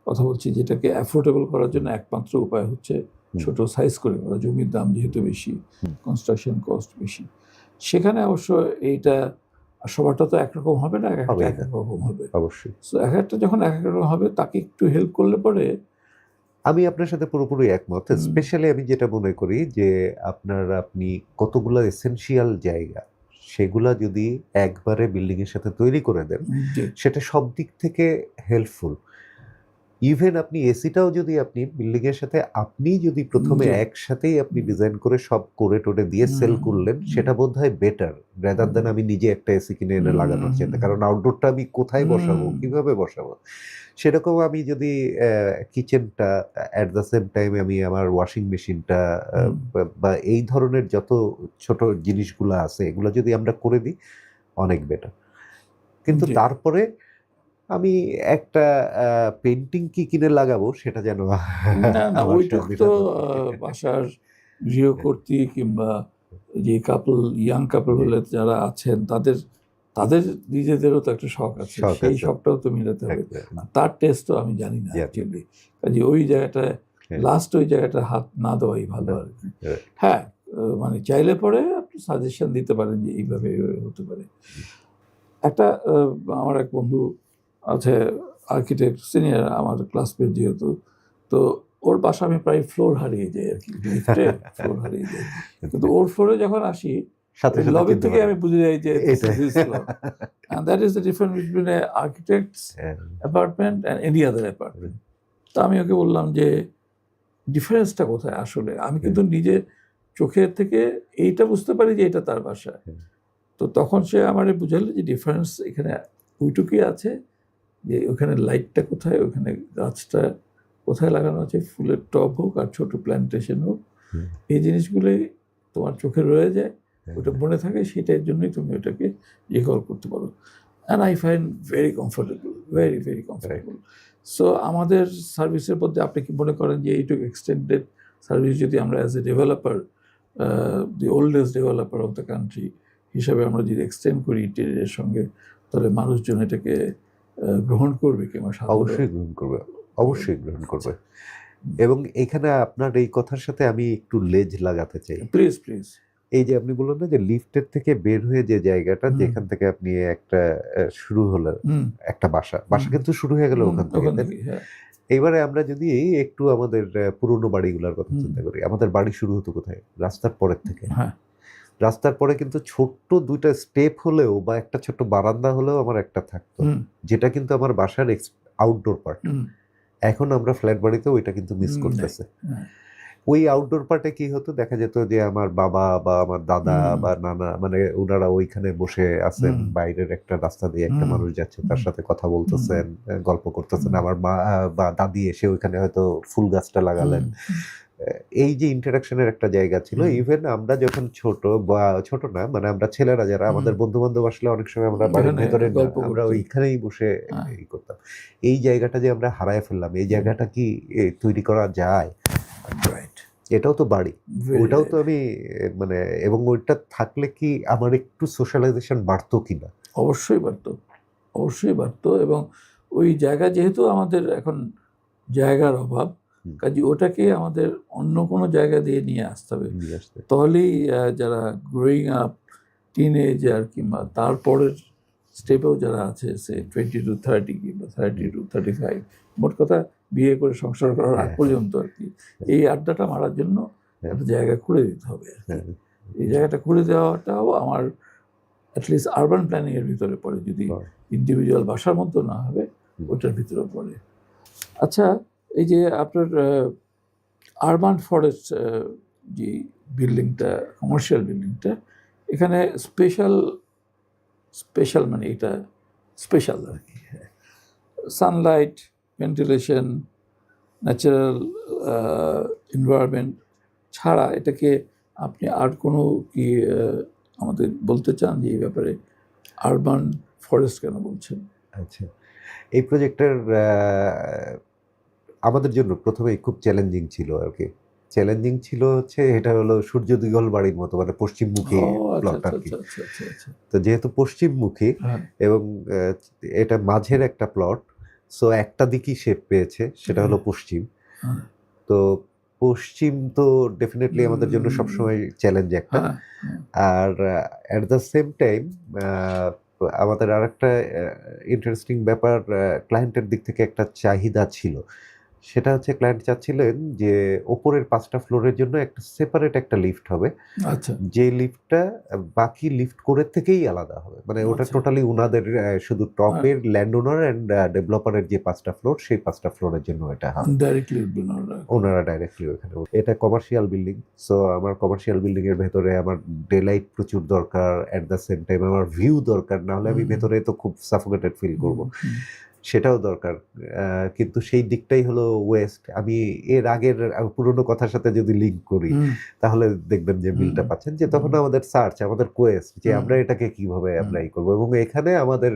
কথা বলছি, যেটাকে অ্যাফোর্ডেবল করার জন্য একমাত্র উপায় হচ্ছে ছোট সাইজ করে করা, জমির দাম যেহেতু বেশি, কনস্ট্রাকশন কস্ট বেশি, সেখানে অবশ্য এইটা সবারটা তো একরকম হবে না, এক রকম হবে অবশ্যই। সো এক একটা যখন এক এক রকম হবে, তাকে একটু হেল্প করলে পরে আমি আপনার সাথে পুরোপুরি একমত। হুম। স্পেশালি আমি যেটা মনে করি যে আপনি কতগুলা এসেনশিয়াল জায়গা সেগুলা যদি একবারে বিল্ডিং এর সাথে তৈরি করে দেন, জি। সেটা সব দিক থেকে হেল্পফুল। ইভেন আপনি এসিটাও যদি আপনি বিল্ডিং এর সাথে আপনি যদি প্রথমে জি। একসাথেই আপনি ডিজাইন করে সব করে টোরে দিয়ে হুম, সেল করলেন, হুম, সেটা বোধহয় বেটার রাদার হুম, দ্যান আমি নিজে একটা এসি কিনে এনে লাগানোর চাইতে। কারণ আউটডোরটা আমি কোথায় বসাবো, হুম, কিভাবে বসাবো? সেরকম আমি যদি কিচেনটা অ্যাট দ্য সেম টাইম আমি আমার ওয়াশিং মেশিনটা হুম, বা এই ধরনের যত ছোট জিনিসগুলো আছে এগুলো যদি আমরা করে দিই অনেক বেটার। কিন্তু জি। তারপরে আমি একটা পেইন্টিং কি কিনে লাগাবো সেটা যেন না, না, আমার ওইটুক তো স্বাধীনতা থাকে। বাসার গৃহকর্ত্রী কিংবা যে ইয়াং কাপল জি, হলে যারা আছেন তাদের তাদের নিজেদেরও তো একটা শখ আছে। শখ সেই আছে। শখটাও তো মেটাতে হবে। একদম। আর তার টেস্ট তো আমি জানি না জানি। অ্যাকচুয়ালি। কাজে ওই জায়গাটায় হ্যাঁ, ওই জায়গাটায় হাত না দেওয়াই ভালো না, আরকি। রাইট। হ্যাঁ, মানে চাইলে পরে আপনি সাজেশন দিতে পারেন যে এইভাবে, এইভাবে হতে পারে। একটা আমার এক বন্ধু আছে আর্কিটেক্ট সিনিয়র আমার ক্লাসমেট যেহেতু। তো ওর বাসা আমি প্রায় ফ্লোর হারিয়ে যাই আরকি। লিফটে ফ্লোর হারিয়ে যাই। কিন্তু ওর ফ্লোরে যখন আসি সাথে, ওই সাথে লবি চিনতে থেকে পারেন। আমি বুঝে যাই যে দিস ইজ এটাই। His floor. And that is the difference between a architects হ্যাঁ, apartment and any other apartment. তো আমি ওকে বললাম যে ডিফারেন্সটা কোথায় আসলে? আমি হ্যাঁ, কিন্তু নিজে চোখের থেকে এইটা বুঝতে পারি যে এটা তার বাসা। হ্যাঁ, তো তখন সে আমারে বুঝালো যে ডিফারেন্স এখানে ওইটুকুই আছে যে ওখানে লাইটটা কোথায়, ওখানে গাছটা কোথায় লাগানো আছে, ফুলের টব হোক আর ছোট প্ল্যান্টেশন হোক, হুম, এই জিনিসগুলোই তোমার চোখে রয়ে যায়, হ্যাঁ, ওটা মনে থাকে, সেটার জন্যই তুমি ওটাকে রিকল করতে পারো। And I find very comfortable, very, very right. Comfortable. So আমাদের সার্ভিসের মধ্যে আপনি কি মনে করেন যে এইটুকু এক্সটেন্ডেড সার্ভিস যদি আমরা as a developer, the oldest developer of the country হিসাবে আমরা যদি এক্সটেন্ড করি ইন্টেরিয়রের সঙ্গে, তাহলে মানুষজন এটাকে গ্রহণ করবে কিংবা সাদরে অবশ্যই গ্রহণ করবে। অবশ্যই গ্রহণ আচ্ছা। করবে। এবং এইখানে আপনার এই কথার সাথে আমি একটু লেজ লাগাতে চাই। Please, please. এই যে আপনি বললেন না যে লিফটের থেকে বের হয়ে যে জায়গাটা হুম, যেখান থেকে আপনি একটা শুরু হলো হুম, একটা বাসা। বাসা হুম, কিন্তু শুরু হয়ে গেল হুম, ওখান থেকে, ওখান তাই না? থেকেই, হ্যাঁ। এইবারে আমরা যদি একটু আমাদের পুরনো বাড়িগুলার কথা হুম, চিন্তা করি। আমাদের বাড়ি শুরু হতো কোথায়? রাস্তার পরের থেকে। হ্যাঁ, রাস্তার পরে কিন্তু ছোট্ট ২ টা স্টেপ হলেও বা একটা ছোট্ট বারান্দা হলেও আমার একটা থাকতো। হুম, যেটা কিন্তু আমার বাসার আউটডোর পার্ট। হুম, এখন আমরা ফ্ল্যাট বাড়িতেও ওইটা কিন্তু মিস নাই, করতেছি। হ্যাঁ, ওই আউটডোর পার্টে কি হতো? দেখা যেত যে আমার বাবা বা আমার দাদা হুম, বা নানা মানে উনারা ওইখানে বসে আছেন। হুম, বাইরের একটা রাস্তা দিয়ে একটা হুম, মানুষ যাচ্ছে, তার হুম, সাথে কথা হুম, বলতেছেন, গল্প করতেছেন। হুম, আমার মা বা দাদি এসে ওইখানে হয়তো ফুল গাছটা লাগালেন। হুম, অ্যা এই যে ইন্টারেকশন এর একটা জায়গা ছিল, হুম, ইভেন আমরা যখন ছোট বা ছোট না মানে আমরা ছেলেরা যারা হুম, আমাদের বন্ধু-বান্ধব আসলে অনেক সময় আমরা বাড়ির এখানে ভেতরে না, গল্প আমরা করতেন। ওইখানেই বসে হ্যাঁ, করতাম। এই জায়গাটা যে আমরা হারায় ফেললাম, এই হুম, জায়গাটা কি তৈরি করা যায়? রাইট, এটাও তো বাড়ি। ভেরি ওইটাও তো রাইট। আমি মানে এবং ওইটা থাকলে কি আমার একটু সোশ্যালাইজেশন বাড়তো কিনা? অবশ্যই বাড়তো, অবশ্যই বাড়তো এবং ওই জায়গা যেহেতু আমাদের এখন জায়গার অভাব, হুম, কাজেই ওটাকে আমাদের অন্য কোনো জায়গা দিয়ে নিয়ে আসতে হবে। নিয়ে আসতে। তাহলেই যারা গ্রোয়িং আপ, টিনেজার কিংবা তারপরের স্টেপেও যারা আছে সে 20-30 কিংবা হুম, 30-35, মোট কথা বিয়ে করে সংসার করার আগ হ্যাঁ, হ্যাঁ, পর্যন্ত আরকি এই আড্ডাটা মারার জন্য হ্যাঁ, একটা জায়গা করে দিতে হবে আরকি। হ্যাঁ, এই জায়গাটা করে দেওয়াটাও আমার এটলিস্ট আরবান প্ল্যানিং এর ভিতরে পড়ে। যদি বাহ! ইন্ডিভিজুয়াল বাসার মতো না হবে, হুম, ওটার ভিতরে পড়ে। আচ্ছা, এই যে আপনার আরবান ফরেস্ট যে বিল্ডিংটা, কমার্শিয়াল বিল্ডিংটা, এখানে স্পেশাল মানে এটা স্পেশাল আরকি। হ্যাঁ। সানলাইট, ভেন্টিলেশন, ন্যাচারাল এনভায়রনমেন্ট ছাড়া এটাকে আপনি আর কোনো কি আমাদের বলতে চান যে এই ব্যাপারে আরবান ফরেস্ট কেন বলছেন? আচ্ছা। এই প্রজেক্টটার আমাদের জন্য ১ম এই খুব চ্যালেঞ্জিং ছিল আরকি। চ্যালেঞ্জিং ছিল হচ্ছে এটা হলো সূর্যদিগল বাড়ির মতো মানে পশ্চিমমুখী ও আচ্ছা, প্লট আচ্ছা, আরকি। আচ্ছা, আচ্ছা, আচ্ছা, আচ্ছা। তো যেহেতু পশ্চিমমুখী হ্যাঁ, এবং এটা মাঝের একটা প্লট। সো একটা দিকই শেপ পেয়েছে সেটা হ্যাঁ, হলো পশ্চিম। হ্যাঁ। তো পশ্চিম তো ডেফিনিটলি আমাদের জন্য হুম, সবসময় চ্যালেঞ্জ একটা। হ্যাঁ, হ্যাঁ, আর এট দ্য সেম টাইম আ আমাদের আরেকটা ইন্টারেস্টিং ব্যাপার ক্লায়েন্টের দিক থেকে একটা চাহিদা ছিল। সেটা হচ্ছে ক্লায়েন্ট চাচ্ছিলেন যে ওপরের 5টা ফ্লোরের জন্য একটা সেপারেট একটা লিফট হবে। আচ্ছা, যে লিফটটা বাকি লিফট করে থেকেই আলাদা হবে। মানে ওটা আচ্ছা। টোটালি উনাদের শুধু হ্যাঁ, টপের ল্যান্ড ওনার অ্যান্ড ডেভেলপারের যে 5টা ফ্লোর সেই 5টা ফ্লোরের জন্য এটা হবে। ডাইরেক্টলি উঠবে না ওরা। ওনারা ডাইরেক্টলি ওখানে এটা কমার্শিয়াল বিল্ডিং। সো আমার কমার্শিয়াল বিল্ডিং এর ভেতরে আমার ডে লাইট প্রচুর দরকার, এট দ্য সেম টাইম আমার ভিউ দরকার, না হলে আমি হুম, ভেতরে তো খুব সাফোকেটেড ফিল করব। হুম, হুম, সেটাও দরকার। কিন্তু সেই দিকটাই হলো ওয়েস্ট। আমি এর আগের পুরনো কথার সাথে যদি লিঙ্ক করি, হুম, তাহলে দেখবেন যে হুম, মিলটা পাচ্ছেন যে তখন হুম, আমাদের সার্চ, আমাদের কোয়েস্ট যে হুম, আমরা এটাকে কিভাবে হুম, এপ্লাই করব, এবং এখানে আমাদের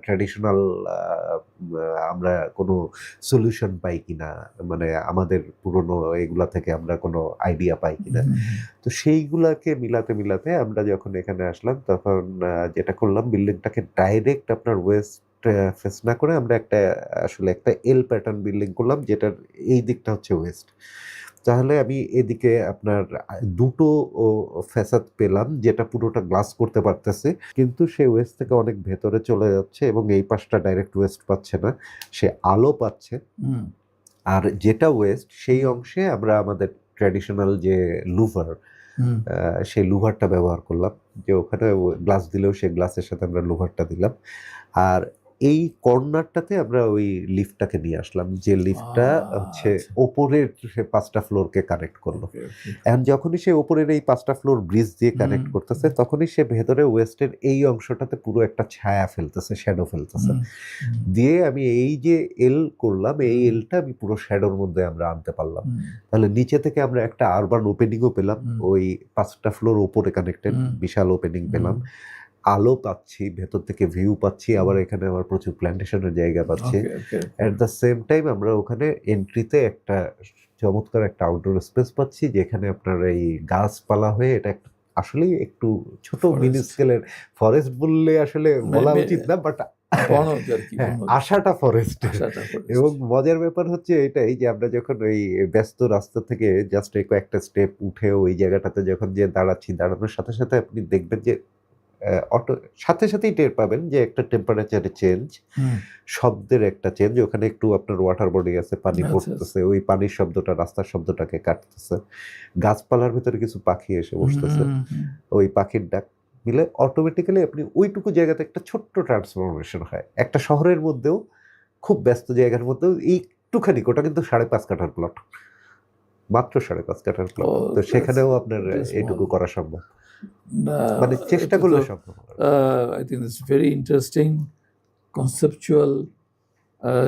ট্র্যাডিশনাল আমরা কোনো সলিউশন পাই কিনা, মানে আমাদের পুরনো এগুলা থেকে আমরা কোনো আইডিয়া পাই কিনা। হুম, তো সেইগুলাকে মিলাতে মিলাতে আমরা যখন এখানে আসলাম তখন যেটা করলাম, বিল্ডিংটাকে ডাইরেক্ট আপনার ওয়েস্ট ফেস না করে আমরা আসলে একটা এল প্যাটার্ন বিল্ডিং করলাম, যেটার এই দিকটা হচ্ছে ওয়েস্ট। তাহলে আমি এদিকে আপনার দুটো ফ্যাসাদ পেলাম যেটা পুরোটা গ্লাস করতে পারতেছে, কিন্তু সে ওয়েস্ট থেকে অনেক ভেতরে চলে যাচ্ছে এবং এই পাশটা ডাইরেক্ট ওয়েস্ট পাচ্ছে না, সে আলো পাচ্ছে। হুম, আর যেটা ওয়েস্ট সেই অংশে আমরা আমাদের ট্র্যাডিশনাল যে লুভার, হুম। সেই লুভারটা ব্যবহার করলাম, যে ওখানে গ্লাস দিলেও সেই গ্লাসের সাথে আমরা লুভারটা দিলাম। আর এই কর্নারটাতে আমরা ওই লিফটটাকে নিয়ে আসলাম, যে লিফটটা হচ্ছে আচ্ছা। ওপরের 5টা ফ্লোরকে কানেক্ট করলো। ওকে, ওকে। এখন যখনই সে ওপরের এই 5টা ফ্লোর ব্রিজ দিয়ে হুম, কানেক্ট করতেছে, তখনই সে ভেতরে ওয়েস্টের এই অংশটাতে পুরো একটা ছায়া ফেলতেছে, শ্যাডো ফেলতেছে। হুম, হুম, দিয়ে আমি এই যে এল করলাম, এই হুম, এলটা আমি পুরো শ্যাডোর মধ্যে আমরা আনতে পারলাম। হুম, তাহলে নিচে থেকে আমরা একটা আরবান ওপেনিংও পেলাম, হুম, ওই 5টা ফ্লোর ওপরে কানেক্টেড হুম, বিশাল ওপেনিং হুম। পেলাম। আলো পাচ্ছি, ভেতর থেকে ভিউ পাচ্ছি, আবার এখানে আমার প্রচুর প্ল্যান্টেশনের জায়গা পাচ্ছি। ওকে, ওকে, ওকে। এট দ্য সেম টাইম আমরা ওখানে এন্ট্রিতে একটা চমৎকার একটা আউটডোর স্পেস পাচ্ছি, যেখানে আপনার এই গাছপালা হয়ে এটা একটা আসলেই একটু ছোট মিনি ফরেস্ট। স্কেলের ফরেস্ট বললে আসলে বলা উচিত না, বাট বনজ আরকি, হ্যাঁ, বনজ। আশাটা ফরেস্টের। আশাটা ফরেস্ট। এবং মজার ব্যাপার হচ্ছে এটাই যে আমরা যখন ওই ব্যস্ত রাস্তা থেকে জাস্ট এই কয়েকটা স্টেপ উঠে ওই জায়গাটাতে যখন যেয়ে দাঁড়াচ্ছি, দাঁড়ানোর সাথে সাথে আপনি দেখবেন যে অটো সাথে সাথেই টের পাবেন যে একটা টেম্পারেচারে চেঞ্জ, হুম, শব্দের একটা চেঞ্জ। ওখানে একটু আপনার ওয়াটার বডি আছে, পানি আচ্ছা, আচ্ছা। পড়তেছে, ওই পানির শব্দটা রাস্তার শব্দটাকে কাটতেছে। গাছপালার ভেতরে কিছু পাখি এসে বসতেছে, হুম, হুম, ওই পাখির ডাক মিলে অটোমেটিক্যালি আপনি ওইটুকু জায়গাতে একটা ছোট্ট ট্রান্সফরমেশন হয়। একটা শহরের মধ্যেও, খুব ব্যস্ত জায়গার মধ্যেও একটুখানি, ওটা কিন্তু 5.5 কাঠার প্লট, মাত্র 5.5 কাঠার প্লট। তো Oh, সেখানেও আপনার that is এইটুকু small. করা সম্ভব। না, মানে চেষ্টা এটা তো করলে সম্ভব হবে। I think it's very interesting conceptual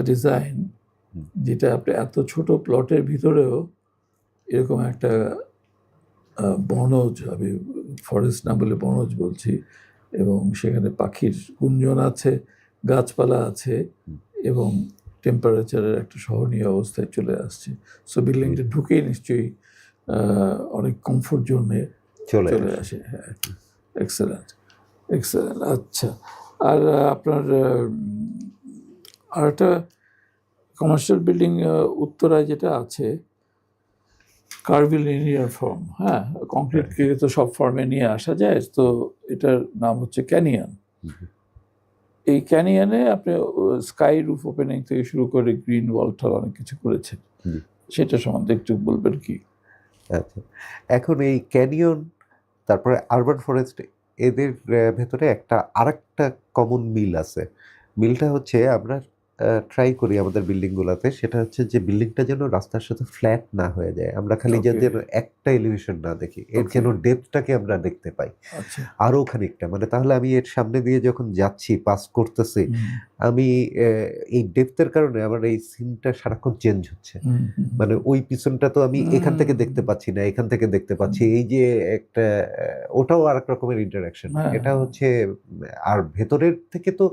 design, হুম, যেটা আপনি এত ছোট প্লটের ভিতরেও এরকম একটা বনজ, আমি ফরেস্ট না বলে বনজ বলছি, এবং সেখানে পাখির গুঞ্জন আছে, গাছপালা আছে, হুম। এবং টেম্পারেচারের একটা সহনীয় অবস্থায় চলে আসছে। সো বিল্ডিংটা ঢুকেই নিশ্চয়ই অনেক কমফোর্ট জোনে চলে চলে আসে। আসে। হ্যাঁ, এক্সেলেন্ট, এক্সেলেন্ট। আচ্ছা, আর আপনার আর একটা কমার্শিয়াল বিল্ডিং উত্তরায় যেটা আছে, কার্ভিল লিনিয়ার ফর্ম, হ্যাঁ, কংক্রিটকে তো সব ফর্মে নিয়ে আসা যায়, তো এটার নাম হচ্ছে ক্যানিয়ন। হুম, এই ক্যানিয়নে আপনি স্কাই রুফ ওপেনিং থেকে শুরু করে গ্রিন ওয়াল টল অনেক কিছু করেছেন, জি, সেটা সম্বন্ধে একটু বলবেন কি? আচ্ছা। এখন এই ক্যানিয়ন, তারপরে আরবান ফরেস্ট, এদের ভেতরে আরেকটা কমন মিল আছে। মিলটা হচ্ছে আমরা ট্রাই করি আমাদের বিল্ডিং গুলাতে, সেটা হচ্ছে যে বিল্ডিংটা যেন রাস্তার সাথে ফ্ল্যাট না হয়ে যায়। আমরা খালি ওকে, যেন একটা এলিভেশন না দেখি, এর ওকে, যেন ডেপথটাকে আমরা দেখতে পাই আচ্ছা, আরো খানিকটা। মানে তাহলে আমি এর সামনে দিয়ে যখন যাচ্ছি, পাস করতেছি, হুম, আমি এই ডেপথের কারণে আমার এই সিনটা সারাক্ষণ চেঞ্জ হচ্ছে। হুম, হুম, মানে ওই পিছনটা তো আমি এখান থেকে দেখতে হুম, পাচ্ছি না, এখান থেকে দেখতে পাচ্ছি। এই যে একটা ওটাও আরেক রকমের ইন্টারেকশন। হ্যাঁ, এটা হচ্ছে আর ভেতরের থেকে তো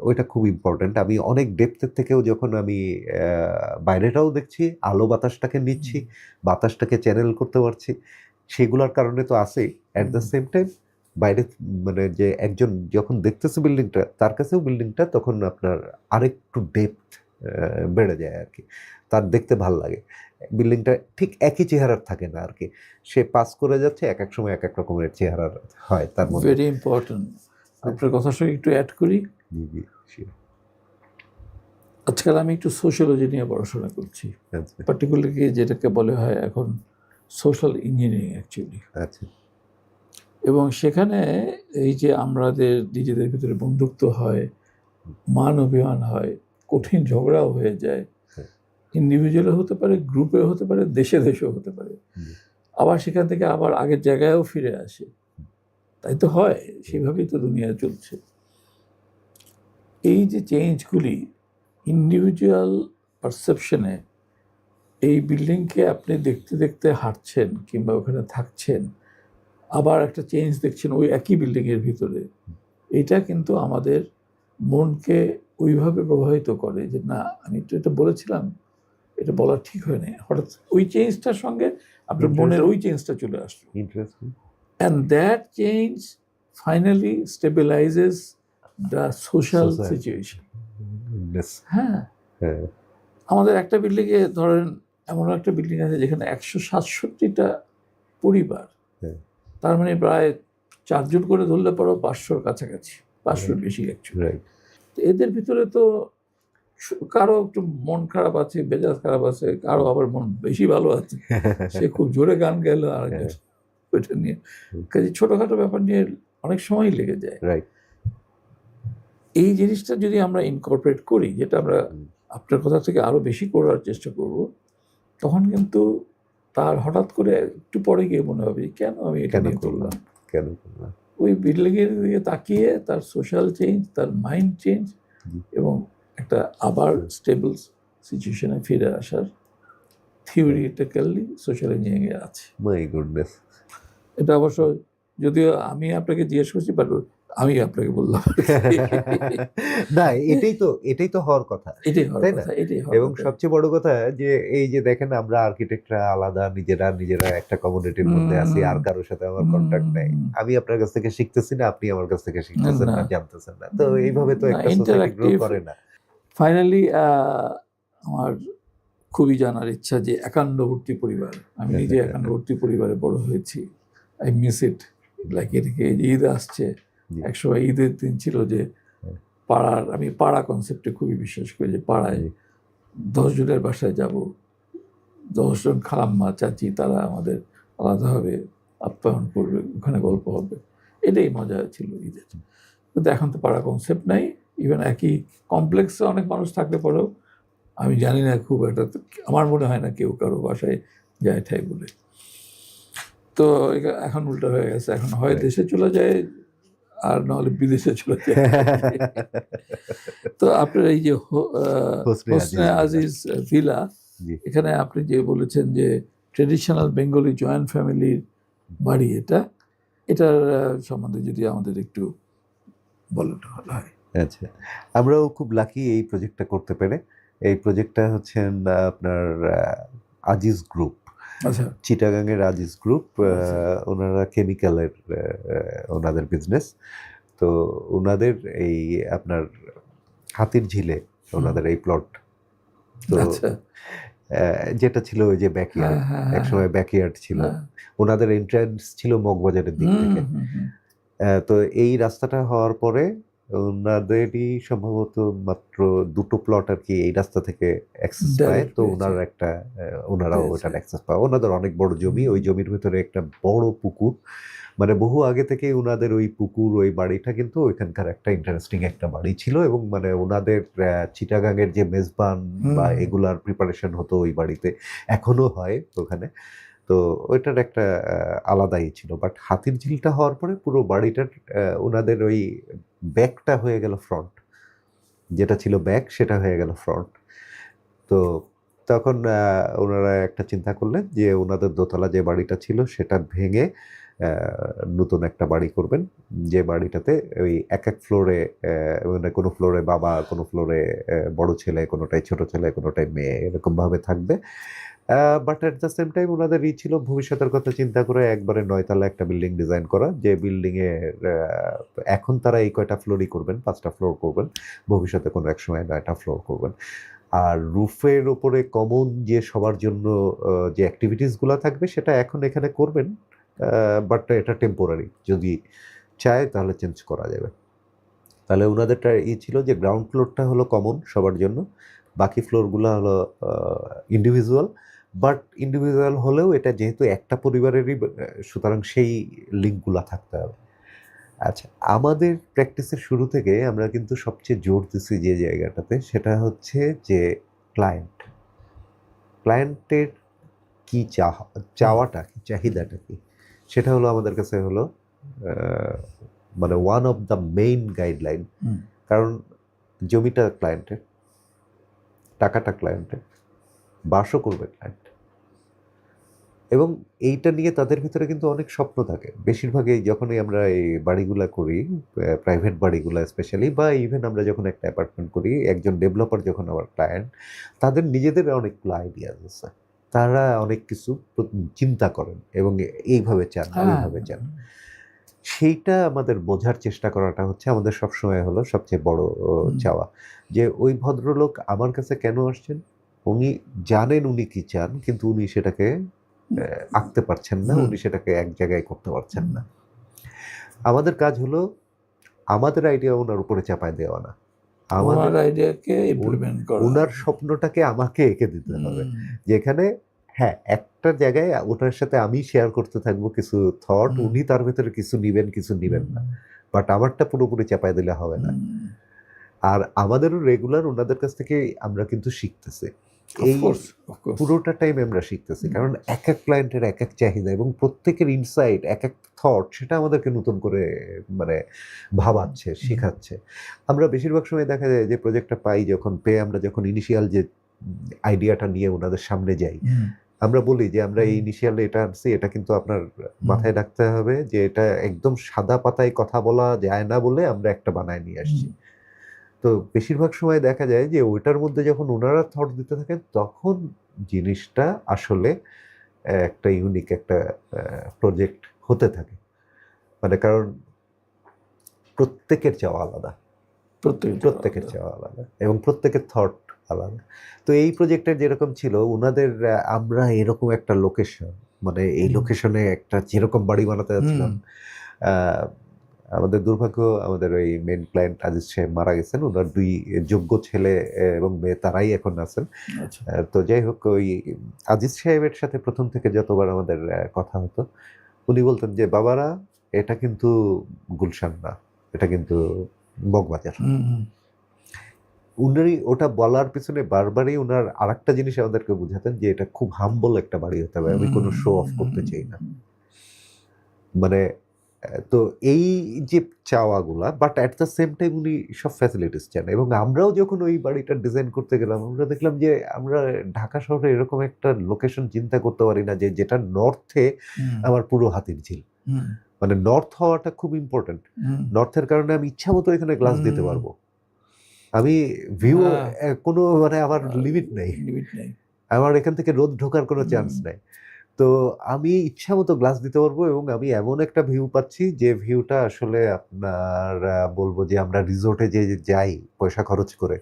ওইটা খুব ইম্পোর্টেন্ট। আমি অনেক ডেপথের থেকেও যখন আমি বাইরেটাও দেখছি, আলো বাতাসটাকে নিচ্ছি, বাতাসটাকে চ্যানেল করতে পারছি, সেগুলোর কারণে তো আছেই। এট দ্য সেম টাইম বাইরে, মানে যে একজন যখন দেখতেছে বিল্ডিংটা, তার কাছেও বিল্ডিংটা তখন আপনার আরেকটু ডেপথ বেড়ে যায় আরকি। তার দেখতে ভাল লাগে। বিল্ডিংটা ঠিক একই চেহারার থাকে না আরকি। সে পাস করে যাচ্ছে, একেক সময় একেক রকমের চেহারার হয় তার মধ্যে। Very important. আপনার কথার সঙ্গে একটু অ্যাড করি। জি, জি, শিওর। আজকাল আমি একটু সোশ্যোলজি নিয়ে পড়াশোনা করছি, আচ্ছা পার্টিকুলারলি যেটাকে বলে হয় এখন সোশ্যাল ইঞ্জিনিয়ারিং অ্যাকচুয়ালি। আচ্ছা এবং সেখানে এই যে আমাদের নিজেদের ভিতরে বন্ধুত্ব হয়, মান অভিমান হয়, কঠিন ঝগড়াও হয়ে যায়, হ্যাঁ, ইন্ডিভিজুয়ালও হতে পারে, গ্রুপে হতে পারে, দেশে দেশেও হতে পারে, জি, আবার সেখান থেকে আবার আগের জায়গায়ও ফিরে আসে। তাই তো হয়, সেভাবেই তো দুনিয়া চলছে। এই যে চেঞ্জগুলি ইন্ডিভিজুয়াল পারসেপশনে, এই বিল্ডিংকে আপনি দেখতে দেখতে হাঁটছেন কিংবা ওখানে থাকছেন, আবার একটা চেঞ্জ দেখছেন ওই একই বিল্ডিংয়ের ভিতরে, এটা কিন্তু আমাদের মনকে ওইভাবে প্রভাবিত করে যে না, আমি তো এটা বলেছিলাম, এটা বলা ঠিক হয় না, হঠাৎ ওই চেঞ্জটার সঙ্গে আপনার মনের ওই চেঞ্জটা চলে আসলো, interesting and that change finally stabilises the social Society. Situation. বেশ হ্যাঁ, হ্যাঁ আমাদের একটা বিল্ডিংয়ে ধরেন এমন একটা বিল্ডিং আছে যেখানে 167টা পরিবার, হ্যাঁ তার মানে প্রায় 4 জন করে ধরলে পরও 500-র কাছাকাছি, 500-র বেশি অ্যাকচুয়ালি। রাইট এদের ভিতরে তো কারো একটু মন খারাপ আছে, মেজাজ খারাপ আছে, কারো আবার মন বেশি ভালো আছে, সে খুব জোরে গান গেল আর হ্যাঁ ওইটা নিয়ে, কাজে ছোটোখাটো ব্যাপার নিয়ে অনেক সময় লেগে যায়। রাইট এই জিনিসটা যদি আমরা ইনকর্পোরেট করি, যেটা আমরা আপনার কথা থেকে আরও বেশি করার চেষ্টা করব, তখন কিন্তু তার হঠাৎ করে একটু পরে গিয়ে মনে হবে যে কেন আমি এটা কেন নিয়ে করলাম করলাম। কেন করলাম ওই বিল্ডিংয়ের দিকে তাকিয়ে তার সোশ্যাল চেঞ্জ, তার মাইন্ড চেঞ্জ জি। এবং একটা আবার স্টেবল সিচুয়েশনে ফিরে আসার থিওরিটিক্যালি সোশ্যাল ইঞ্জিনিয়ারিংয়ে আছে। মাই গুডনেস এটা অবশ্য যদিও আমি আপনাকে জিজ্ঞেস করছি, বাট আমি আপনাকে বললাম। না এটাই তো হওয়ার কথা এটাই হওয়ার তাই না কথা, এটাই হওয়ার এবং কথা। সবচেয়ে বড় কথা যে এই যে দেখেন আমরা আর্কিটেক্টরা আলাদা নিজেরা একটা কমিউনিটির মধ্যে আছি আর কারোর সাথে আমার কন্ট্যাক্ট নেই আমি আপনার কাছ থেকে শিখতেছি না আপনি আমার কাছ থেকে শিখতেছেন না। না জানতেছেন না তো এইভাবে তো না, একটা সোসাইটি গ্রো interactive- করে না ফাইনালি আমার খুবই জানার ইচ্ছা যে একান্নবর্তী পরিবার, আমি নিজে একান্নবর্তী পরিবারে বড় হয়েছি, আই মিস ইট। লাইক এদিকে এই যে ঈদ আসছে, জি। একসময় ঈদের দিন ছিল যে আমি পাড়া কনসেপ্টে খুবই বিশ্বাস করি, যে পাড়ায় জি। 10 জনের বাসায় যাব, 10 জন খালাম্মা চাচি তারা আমাদের আলাদাভাবে আপ্যায়ন করবে, ওখানে গল্প হবে, এটাই মজা ছিল ঈদের। কিন্তু এখন তো পাড়া কনসেপ্ট নাই, ইভেন একই কমপ্লেক্সে অনেক মানুষ থাকলে পরেও আমি জানি না খুব একটা, আমার মনে হয় না কেউ কারো বাসায় যায় ঠাই বলে। তো এখন উল্টো হয়ে গেছে, এখন হয় দেশে চলে যায় আর নাহলে বিদেশে চলে যায়। তো আপনার এই যে হোসনে আজিজ ভিলা, জি। এখানে আপনি যে বলেছেন যে ট্রেডিশনাল বেঙ্গলি জয়েন্ট ফ্যামিলির বাড়ি, এটার সম্বন্ধে যদি আমাদের একটু বলেন ভালো হয়। আচ্ছা আমরাও খুব লাকি এই প্রজেক্টটা করতে পেরে এই প্রজেক্টটা হচ্ছেন আপনার আজিজ গ্রুপ আচ্ছা, চিটাগাংয়ের আজিজ গ্রুপ ওনারা কেমিক্যালের ওনাদের বিজনেস তো ওনাদের এই আপনার হাতির ঝিলে ওনাদের এই প্লট তো আচ্ছা, যেটা ছিল ওই যে ব্যাকইয়ার্ড একসময় ব্যাকইয়ার্ড ছিল ওনাদের এন্ট্রান্স ছিল মগবাজারের দিক থেকে তো এই রাস্তাটা হওয়ার পরে ওনাদেরই সম্ভবত মাত্র 2টো প্লট আর কি এই রাস্তা থেকে অ্যাক্সেস পায় তো ওনারাও ওটার অ্যাক্সেস পায় ওনাদের অনেক বড় জমি ওই জমির ভিতরে একটা বড় পুকুর মানে বহু আগে থেকে ওনাদের ওই পুকুর ওই বাড়িটা কিন্তু ওইখানকার একটা ইন্টারেস্টিং একটা বাড়ি ছিল এবং মানে ওনাদের চিটাগাংয়ের যে মেজবান বা এগুলার প্রিপারেশন হতো ওই বাড়িতে এখনো হয় ওখানে তো ওইটার একটা আলাদাই ছিল বাট হাতির ঝিলটা হওয়ার পরে পুরো বাড়িটার ওনাদের ওই ব্যাকটা হয়ে গেল ফ্রন্ট যেটা ছিল ব্যাক সেটা হয়ে গেল ফ্রন্ট তো তখন ওনারা একটা চিন্তা করলেন যে ওনাদের দোতলা যে বাড়িটা ছিল সেটা ভেঙে নতুন একটা বাড়ি করবেন যে বাড়িটাতে ওই এক ফ্লোরে মানে কোনো ফ্লোরে বাবা কোনো ফ্লোরে বড় ছেলে কোনোটাই ছোট ছেলে কোনোটাই মেয়ে এরকমভাবে থাকবে but at the same time ওনাদের ই ছিল ভবিষ্যতের কথা চিন্তা করে একবারে 9তলা একটা বিল্ডিং ডিজাইন করা যে বিল্ডিংয়ে এখন তারা এই কয়টা ফ্লোরই করবেন 5টা ফ্লোর করবেন ভবিষ্যতে কোনো এক সময় 9টা ফ্লোর করবেন আর রুফের ওপরে কমন যে সবার জন্য যে অ্যাক্টিভিটিসগুলো থাকবে সেটা এখন এখানে করবেন বাট এটা টেম্পোরারি যদি চায় তাহলে চেঞ্জ করা যাবে তাহলে ওনাদেরটা ছিল যে গ্রাউন্ড ফ্লোরটা হলো কমন সবার জন্য, বাকি ফ্লোরগুলো হলো ইন্ডিভিজুয়াল, বাট ইন্ডিভিজুয়াল হলেও এটা যেহেতু একটা পরিবারেরই, সুতরাং সেই লিঙ্কগুলো থাকতে হবে। আচ্ছা, আমাদের প্র্যাকটিসের শুরু থেকে আমরা কিন্তু সবচেয়ে জোর দিচ্ছি যে জায়গাটাতে, সেটা হচ্ছে যে ক্লায়েন্টের কি চাওয়াটা কি, চাহিদাটা কি, সেটা হলো আমাদের কাছে হলো মানে one of the main guideline. কারণ জমিটা ক্লায়েন্টের, টাকাটা ক্লায়েন্টের, বাসও করবে ক্লায়েন্ট, এবং এইটা নিয়ে তাদের ভিতরে কিন্তু অনেক স্বপ্ন থাকে। বেশিরভাগই যখনই আমরা এই বাড়িগুলা করি, প্রাইভেট বাড়িগুলা স্পেশালি, বা ইভেন আমরা যখন একটা অ্যাপার্টমেন্ট করি, একজন ডেভেলপার যখন আমার ক্লায়েন্ট, তাদের নিজেদের অনেকগুলো আইডিয়া আছে, তারা অনেক কিছু চিন্তা করেন এবং এইভাবে চান, ওইভাবে চান। সেইটা আমাদের বোঝার চেষ্টা করাটা হচ্ছে আমাদের সবসময় হলো সবচেয়ে বড় চাওয়া, যে ওই ভদ্রলোক আমার কাছে কেন আসছেন, উনি জানেন উনি কি চান, কিন্তু উনি সেটাকে আঁকতে পারছেন না, উনি সেটাকে এক জায়গায় করতে পারছেন না। আমাদের কাজ হলো আমাদের আইডিয়া ওনার উপরে চাপায় দেওয়া না, আমাদের আইডিয়াকে ইমপ্লিমেন্ট করা, ওনার স্বপ্নটাকে আমাকে এঁকে দিতে হবে, যেখানে হ্যাঁ একটা জায়গায় ওটার সাথে আমি শেয়ার করতে থাকবো কিছু থট, উনি তার ভেতরে কিছু নিবেন না, বাট আমারটা পুরোপুরি চাপায় দিলে হবে না। আর আমাদেরও রেগুলার ওনাদের কাছ থেকে আমরা কিন্তু শিখতেছি, এই পুরোটা টাইম আমরা শিখতেছি, কারণ এক এক ক্লায়েন্টের এক এক চাহিদা এবং প্রত্যেকের ইনসাইট, এক এক থট, সেটা আমাদেরকে নতুন করে মানে ভাবাচ্ছে, শেখাচ্ছে। আমরা বেশিরভাগ সময় দেখা যায় যে প্রজেক্টটা পাই, যখন পেয়ে আমরা যখন ইনিশিয়াল যে আইডিয়াটা নিয়ে ওনাদের সামনে যাই, আমরা বলি যে আমরা এই ইনিশিয়ালে এটা আনছি, এটা কিন্তু আপনার মাথায় রাখতে হবে যে এটা একদম সাদা পাতায় কথা বলা যায় না বলে আমরা একটা বানায় নিয়ে আসছি। তো বেশিরভাগ সময় দেখা যায় যে ওইটার মধ্যে যখন ওনারা থট দিতে থাকেন, তখন জিনিসটা আসলে একটা ইউনিক একটা প্রজেক্ট হতে থাকে। মানে কারণ প্রত্যেকের চাওয়া আলাদা, প্রত্যেকের চাওয়া আলাদা এবং প্রত্যেকের থট আলাদা। তো এই প্রজেক্টের যেরকম ছিল ওনাদের, আমরা এরকম একটা লোকেশন, মানে এই লোকেশনে একটা যেরকম বাড়ি বানাতে যাচ্ছিলাম, আমাদের দুর্ভাগ্য আমাদের ওই মেন ক্লায়েন্ট আজিজ সাহেব মারা গেছেন, ওনার দুই যোগ্য ছেলে এবং মেয়ে তারাই এখন আছেন। তো যাই হোক, ওই আজিজ সাহেবের সাথে প্রথম থেকে যতবার আমাদের কথা হতো, উনি বলতেন যে বাবারা, এটা কিন্তু গুলশান না, এটা কিন্তু মগবাজার। উনি ওটা বলার পিছনে বারবারই ওনার আরেকটা জিনিস আমাদেরকে বুঝাতেন, যে এটা খুব হাম্বল একটা বাড়ি হতে হবে, আমি কোনো শো অফ করতে চাই না। মানে তো এই যে চাওয়াগুলা, but at the same time উনি সব ফ্যাসিলিটিস চান। এবং আমরাও যখন ওই বাড়িটা ডিজাইন করতে গেলাম, আমরা দেখলাম যে আমরা ঢাকা শহরে এরকম একটা লোকেশন চিন্তা করতে পারি না, যে যেটা নর্থে আমার পুরো হাতির ঝিল, মানে নর্থ হওয়াটা খুব ইম্পর্টেন্ট। নর্থের কারণে আমি ইচ্ছা মতো এখানে গ্লাস দিতে পারবো, আমি ভিউ কোনো মানে আমার লিমিট নেই, আমার এখান থেকে রোদ ঢোকার কোনো চান্স নাই। তো আমি ইচ্ছা মতো গ্লাস দিতে পারবো, এবং আমি এমন একটা ভিউ পাচ্ছি যে ভিউটা আসলে আপনার বলবো যে আমরা রিসোর্টে যে যাই পয়সা খরচ করে,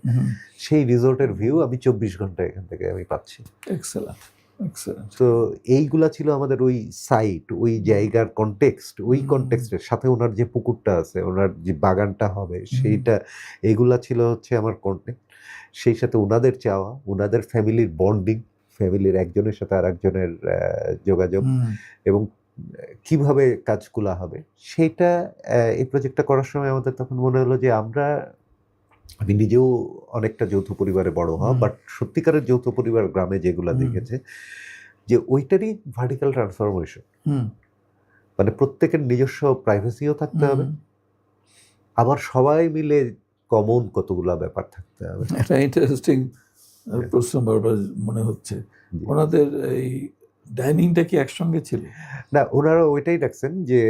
সেই রিসোর্টের ভিউ আমি 24 ঘন্টা এখান থেকে আমি পাচ্ছি। তো এইগুলা ছিল আমাদের ওই সাইট, ওই জায়গার কনটেক্সট, ওই কনটেক্সটের সাথে ওনার যে পুকুরটা আছে, ওনার যে বাগানটা হবে সেইটা, এইগুলা ছিল হচ্ছে আমার কনটেক্সট। সেই সাথে ওনাদের চাওয়া, ওনাদের ফ্যামিলির বন্ডিং, ফ্যামিলির একজনের সাথে আর একজনের যোগাযোগ, এবং কিভাবে কাজগুলা হবে সেইটা। এই প্রজেক্টটা করার সময় আমাদের তখন মনে হলো যে আমি নিজেও অনেকটা যৌথ পরিবারে বড় হওয়া, বাট সত্যিকারের যৌথ পরিবার গ্রামে যেগুলা দেখেছে, যে ওইটারই ভার্টিক্যাল ট্রান্সফরমেশন, মানে প্রত্যেকের নিজস্ব প্রাইভেসিও থাকতে হবে, আবার সবাই মিলে কমন কতগুলা ব্যাপার থাকতে হবে। একটা ইন্টারেস্টিং প্রশ্ন বারবার মনে হচ্ছে, ওনাদের এই ডাইনিংটা কি একসঙ্গে ছিল? না, ওনারা ওইটাই রাখছেন যে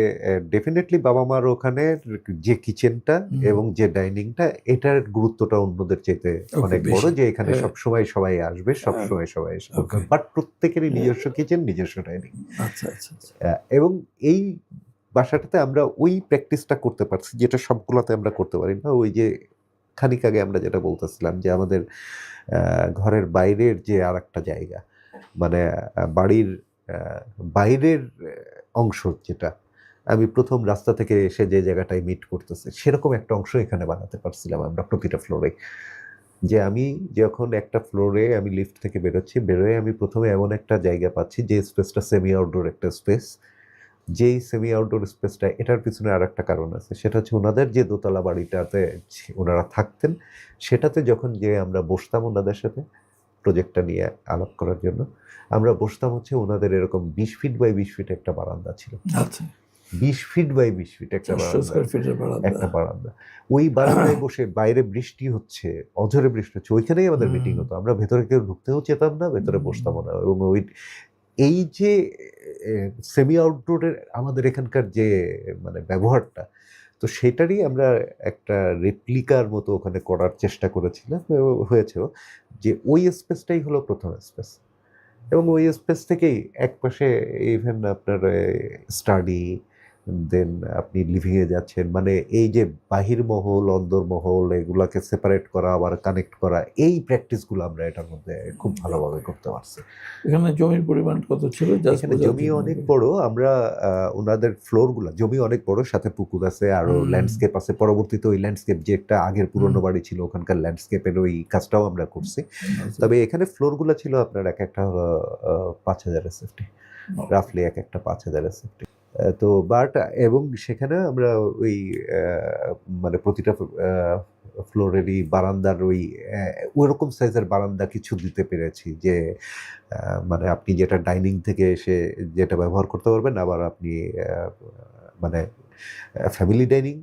ডেফিনেটলি বাবা মার ওখানে যে কিচেনটা এবং যে ডাইনিংটা, এটার গুরুত্বটা অন্যদের চাইতে অনেক বড়, যে এখানে সবসময় সবাই আসবে, সবসময় সবাই এসে, বাট প্রত্যেকেরই নিজস্ব কিচেন, নিজস্ব ডাইনিং। এবং এই বাসাটাতে আমরা ওই প্র্যাকটিসটা করতে পারছি, যেটা সবগুলোতে আমরা করতে পারি না। ওই যে খানিক আগে আমরা যেটা বলতেছিলাম, যে আমাদের ঘরের বাইরের যে আর একটা জায়গা, মানে বাড়ির বাইরের অংশ যেটা, আমি প্রথম রাস্তা থেকে এসে যে জায়গাটায় মিট করতেছে সেরকম একটা অংশ এখানে বানাতে পারছিলাম আমরা প্রতিটা ফ্লোরে। যে আমি যখন একটা ফ্লোরে আমি লিফট থেকে বেরোচ্ছি, বেরোয় আমি প্রথমে এমন একটা জায়গা পাচ্ছি যে স্পেসটা সেমি আউটডোর একটা স্পেস। যেই সেমি আউটডোর স্পেসটা, এটার পিছনে আর একটা কারণ আছে, সেটা হচ্ছে ওনাদের যে দোতলা বাড়িটাতে ওনারা থাকতেন, সেটাতে যখন যে আমরা বসতাম ওনাদের সাথে প্রজেক্টটা নিয়ে আলাপ করার জন্য, আমরা বসতাম হচ্ছে ওনাদের এরকম 20 ফিট বাই 20 ফিট একটা বারান্দা ছিল। আচ্ছা, 20 ফিট বাই 20 ফিট একটা 400 বারান্দা, স্কয়ার ফিটের একটা বারান্দা। বারান্দা। ওই বারান্দায় বসে বাইরে বৃষ্টি হচ্ছে, অঝরে বৃষ্টি হচ্ছে, ওইখানেই আমাদের মিটিং হতো। আমরা ভেতরে কেউ ঢুকতেও চেতাম না, ভেতরে বসতামও না। এবং ওই এই যে সেমি আউটডোরের আমাদের এখানকার যে মানে ব্যবহারটা, তো সেটারই আমরা একটা রেপ্লিকার মতো ওখানে করার চেষ্টা করেছিলাম, হয়েছেও। যে ওই স্পেসটাই হলো প্রথম স্পেস, এবং ওই স্পেস থেকেই একপাশে ইভেন আপনার স্টাডি, দেন আপনি লিভিংয়ে যাচ্ছেন, মানে এই যে বাহির মহল অন্দরমহল এগুলাকে সেপারেট করা আবার কানেক্ট করা, এই প্র্যাকটিসগুলো আমরা এটার মধ্যে খুব ভালোভাবে করতে পারছি। এখানে জমির পরিমাণ কত ছিল? এখানে জমি অনেক বড়, আমরা ওনাদের ফ্লোরগুলো জমি অনেক বড়, সাথে পুকুর আছে, আরো ল্যান্ডস্কেপ আছে। পরবর্তীতে ওই ল্যান্ডস্কেপ যে একটা আগের পুরনো বাড়ি ছিল ওখানকার ল্যান্ডস্কেপের ওই কাজটাও আমরা করছি। তবে এখানে ফ্লোরগুলো ছিল আপনার এক একটা 5000 এসএফটি, রাফলি এক একটা 5000 এসএফটি। তো বাট এবং সেখানে আমরা ওই মানে প্রতিটা ফ্লোরেরই বারান্দার ওইরকম সাইজের বারান্দা কিছু দিতে পেরেছি, যে মানে আপনি যেটা ডাইনিং থেকে এসে যেটা ব্যবহার করতে পারবেন, আবার আপনি মানে ফ্যামিলি ডাইনিং,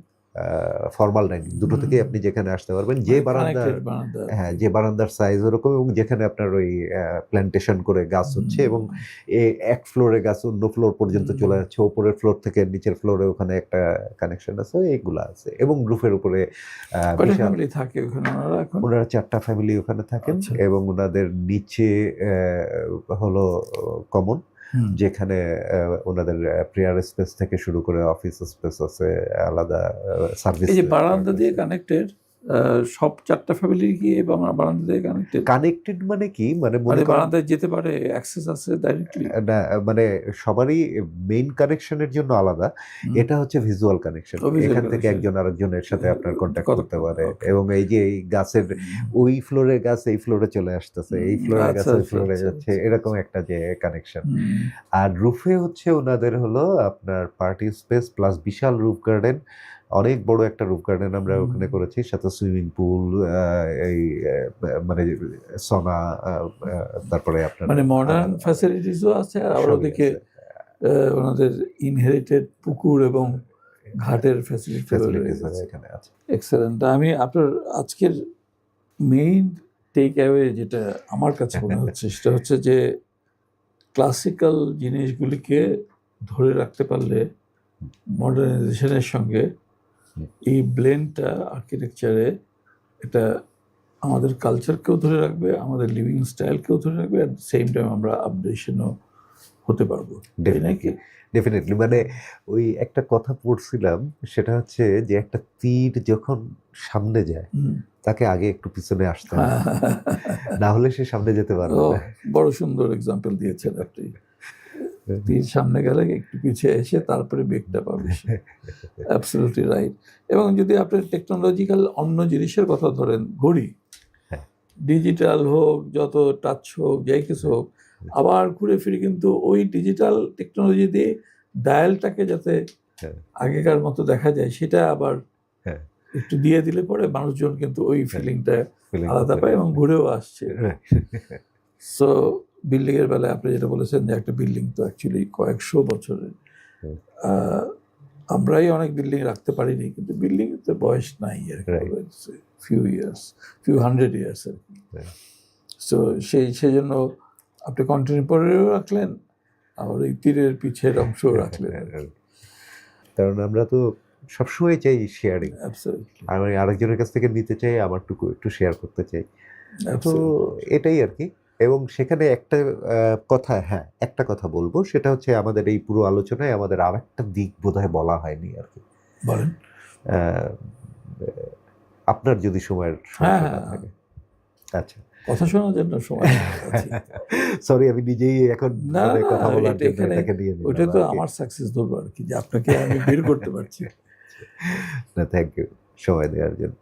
ফর্মাল ডাইনিং, দুটো থেকে আপনি যেখানে আসতে পারবেন। যে বারান্দা, হ্যাঁ, যে বারান্দার সাইজ ওরকম, এবং যেখানে আপনার ওই প্ল্যান্টেশন করে গাছ হচ্ছে, এবং এক ফ্লোরে গাছ অন্য ফ্লোর পর্যন্ত চলে যাচ্ছে, ওপরের ফ্লোর থেকে নিচের ফ্লোরে ওখানে একটা কানেকশন আছে, এইগুলো আছে। এবং রুফের উপরে ফ্যামিলি থাকে ওখানে, ওনারা 4টা ফ্যামিলি ওখানে থাকেন। এবং ওনাদের নিচে হলো কমন, যেখানে ওনাদের প্রেয়ার স্পেস থেকে শুরু করে অফিস স্পেস আছে, আলাদা সার্ভিস। এই যে বারান্দা দিয়ে কানেক্টেড, সব 4টা ফ্যামিলি কি বারান্দা দিয়ে কানেক্টেড মানে কি, মানে বারান্দায় যেতে পারে, অ্যাক্সেস আছে ডাইরেক্টলি? না, মানে সবারই মেইন কানেকশনের জন্য আলাদা, এটা হচ্ছে ভিজুয়াল কানেকশন। এখান থেকে একজন আরেকজনের সাথে আপনার কন্ট্যাক্ট করতে পারে। এবং এই যে এই গাছের ওই ফ্লোরে গাছ এই ফ্লোরে চলে আসতেছে, এই ফ্লোরে গাছ ওই ফ্লোরে যাচ্ছে, এরকম একটা যে কানেকশন। আর রুফে হচ্ছে ওনাদের হলো আপনার পার্টি স্পেস প্লাস বিশাল রুফ গার্ডেন, অনেক বড় একটা রুফ গার্ডেন আমরা ওখানে করেছি, সাথে সুইমিং পুল, এই মানে সনা, তারপরে আপনার মানে মডার্ন ফ্যাসিলিটিসও আছে, আর ওদিকে ওনাদের ইনহেরিটেড পুকুর এবং ঘাটের ফ্যাসিলিটিস এখানে আছে। এক্সেলেন্ট। আমি আপনার আজকের মেইন টেক অ্যাওয়ে যেটা আমার কাছে মনে হচ্ছে সেটা হচ্ছে যে ক্লাসিক্যাল জিনিসগুলিকে ধরে রাখতে পারলে মডার্নাইজেশনের সঙ্গে এই ব্লেন্ডটা আর্কিটেকচারে এটা আমাদের কালচারকেও ধরে রাখবে, আমাদের লিভিং স্টাইলকেও ধরে রাখবে, অ্যাট সেম টাইম আমরা আপডেশনও হতে পারবো। ডেফিনেটলি। মানে ওই একটা কথা পড়ছিলাম, সেটা হচ্ছে যে একটা তীর যখন সামনে যায় তাকে আগে একটু পিছনে আসতে হবে, না হলে সে সামনে যেতে পারবে না। বড় সুন্দর এক্সাম্পল দিয়েছেন আপনি। তীর সামনে গেলে একটু পিছিয়ে এসে তারপরে বেগটা পাবে। Absolutely right. এবং যদি আপনি টেকনোলজিক্যাল অন্য জিনিসের কথা ধরেন, ঘড়ি, ডিজিটাল হোক, যত টাচ হোক, যাই কিছু হোক, আবার ঘুরে ফিরে কিন্তু ওই ডিজিটাল টেকনোলজি দিয়ে ডায়ালটাকে যাতে আগেকার মতো দেখা যায়, সেটা আবার একটু দিয়ে দিলে পরে মানুষজন কিন্তু ওই ফিলিংটা আলাদা পায় এবং ঘুরেও আসছে। সো বিল্ডিং এর বেলায় আপনি যেটা বলেছেন যে একটা বিল্ডিং তো অ্যাকচুয়ালি কয়েকশো বছরের, আমরাই অনেক বিল্ডিং রাখতে পারিনি, কিন্তু বিল্ডিং এর তো বয়স নাই আর কি, ফিউ হান্ড্রেড ইয়ার্স আর কি। সো সেজন্য আপনি কন্টেম্পোরারিও রাখলেন, আবার এই তীরের পিছের অংশও রাখলেন। কারণ আমরা তো সবসময় চাই শেয়ারিং, আমি আরেকজনের কাছ থেকে নিতে চাই, আমারটুকু একটু শেয়ার করতে চাই, তো এটাই আর কি। এবং সেখানে একটা কথা, হ্যাঁ একটা কথা বলবো, সেটা হচ্ছে আমাদের এই পুরো আলোচনায় আমাদের আরেকটা দিক বোধহয় বলা হয়নি আর কি। বলেন। আপনার যদি সময়ের থাকে। আচ্ছা, কথা শোনার জন্য সময় আছে। সরি, আমি নিজেই এখন না, মানে না, কথা বলার এটা জন্য এখানে এটাকে নিয়ে নিলাম ওইটা তো আর কি। আমার সাকসেস ধরবো আর কি, যে আপনাকে আমি বের করতে পারছি। না, থ্যাংক ইউ সময় দেওয়ার জন্য।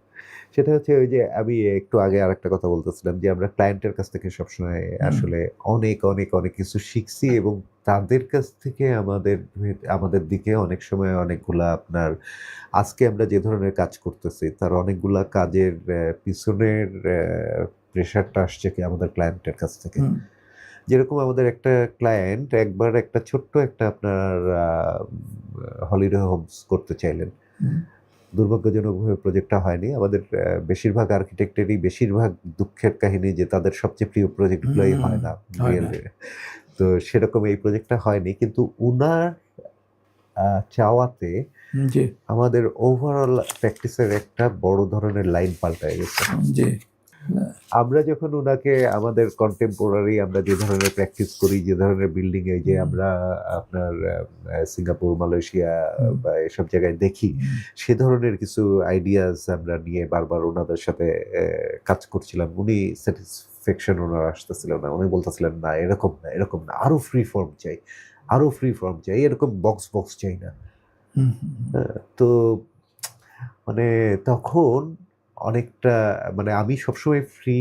সেটা হচ্ছে ওই যে আমি একটু আগে আরেকটা কথা বলতেছিলাম যে আমরা ক্লায়েন্টের কাছ থেকে সবসময় আসলে অনেক, অনেক, অনেক কিছু শিখছি এবং তাদের কাছ থেকে আমাদের দিকে অনেক সময় অনেকগুলা আপনার আজকে আমরা যে ধরনের কাজ করতেছি তার অনেকগুলা কাজের পিছনের প্রেশারটা আসছে কি আমাদের ক্লায়েন্টের কাছ থেকে। হুম, যেরকম আমাদের একটা ক্লায়েন্ট একবার একটা ছোট্ট একটা আপনার হলিডে হোমস করতে চাইলেন। হুম, দুর্ভাগ্যজনকভাবে প্রজেক্টটা হয়নি। আমাদের বেশিরভাগ আর্কিটেক্টেরই বেশিরভাগ দুঃখের কাহিনী যে তাদের সবচেয়ে প্রিয় প্রজেক্টগুলোই হয় না হয় না। রিয়েলি। তো সেরকম এই প্রজেক্টটা হয়নি। কিন্তু উনার চাওয়াতে জি, আমাদের ওভারঅল প্র্যাকটিসের একটা বড় ধরনের লাইন পাল্টায় গেছে। জি। আমরা যখন উনাকে আমাদের কন্টেম্পোরারি আমরা যে ধরনের প্র্যাকটিস করি, যে ধরনের বিল্ডিং এ যে আমরা আপনার সিঙ্গাপুর, মালয়েশিয়া হুম, বা এসব জায়গায় দেখি, হুম, সে ধরনের কিছু আইডিয়াস আমরা নিয়ে বারবার উনাদের সাথে কাজ করছিলাম। উনি স্যাটিসফ্যাকশন উনার আসতেছিল না। উনি বলতেছিলেন, "না, এরকম না, এরকম না। আরো ফ্রি ফর্ম চাই, আরো ফ্রি ফর্ম চাই। এরকম বক্স চাই না।" হুম, হুম, তো মানে তখন অনেকটা মানে আমি সবসময় ফ্রি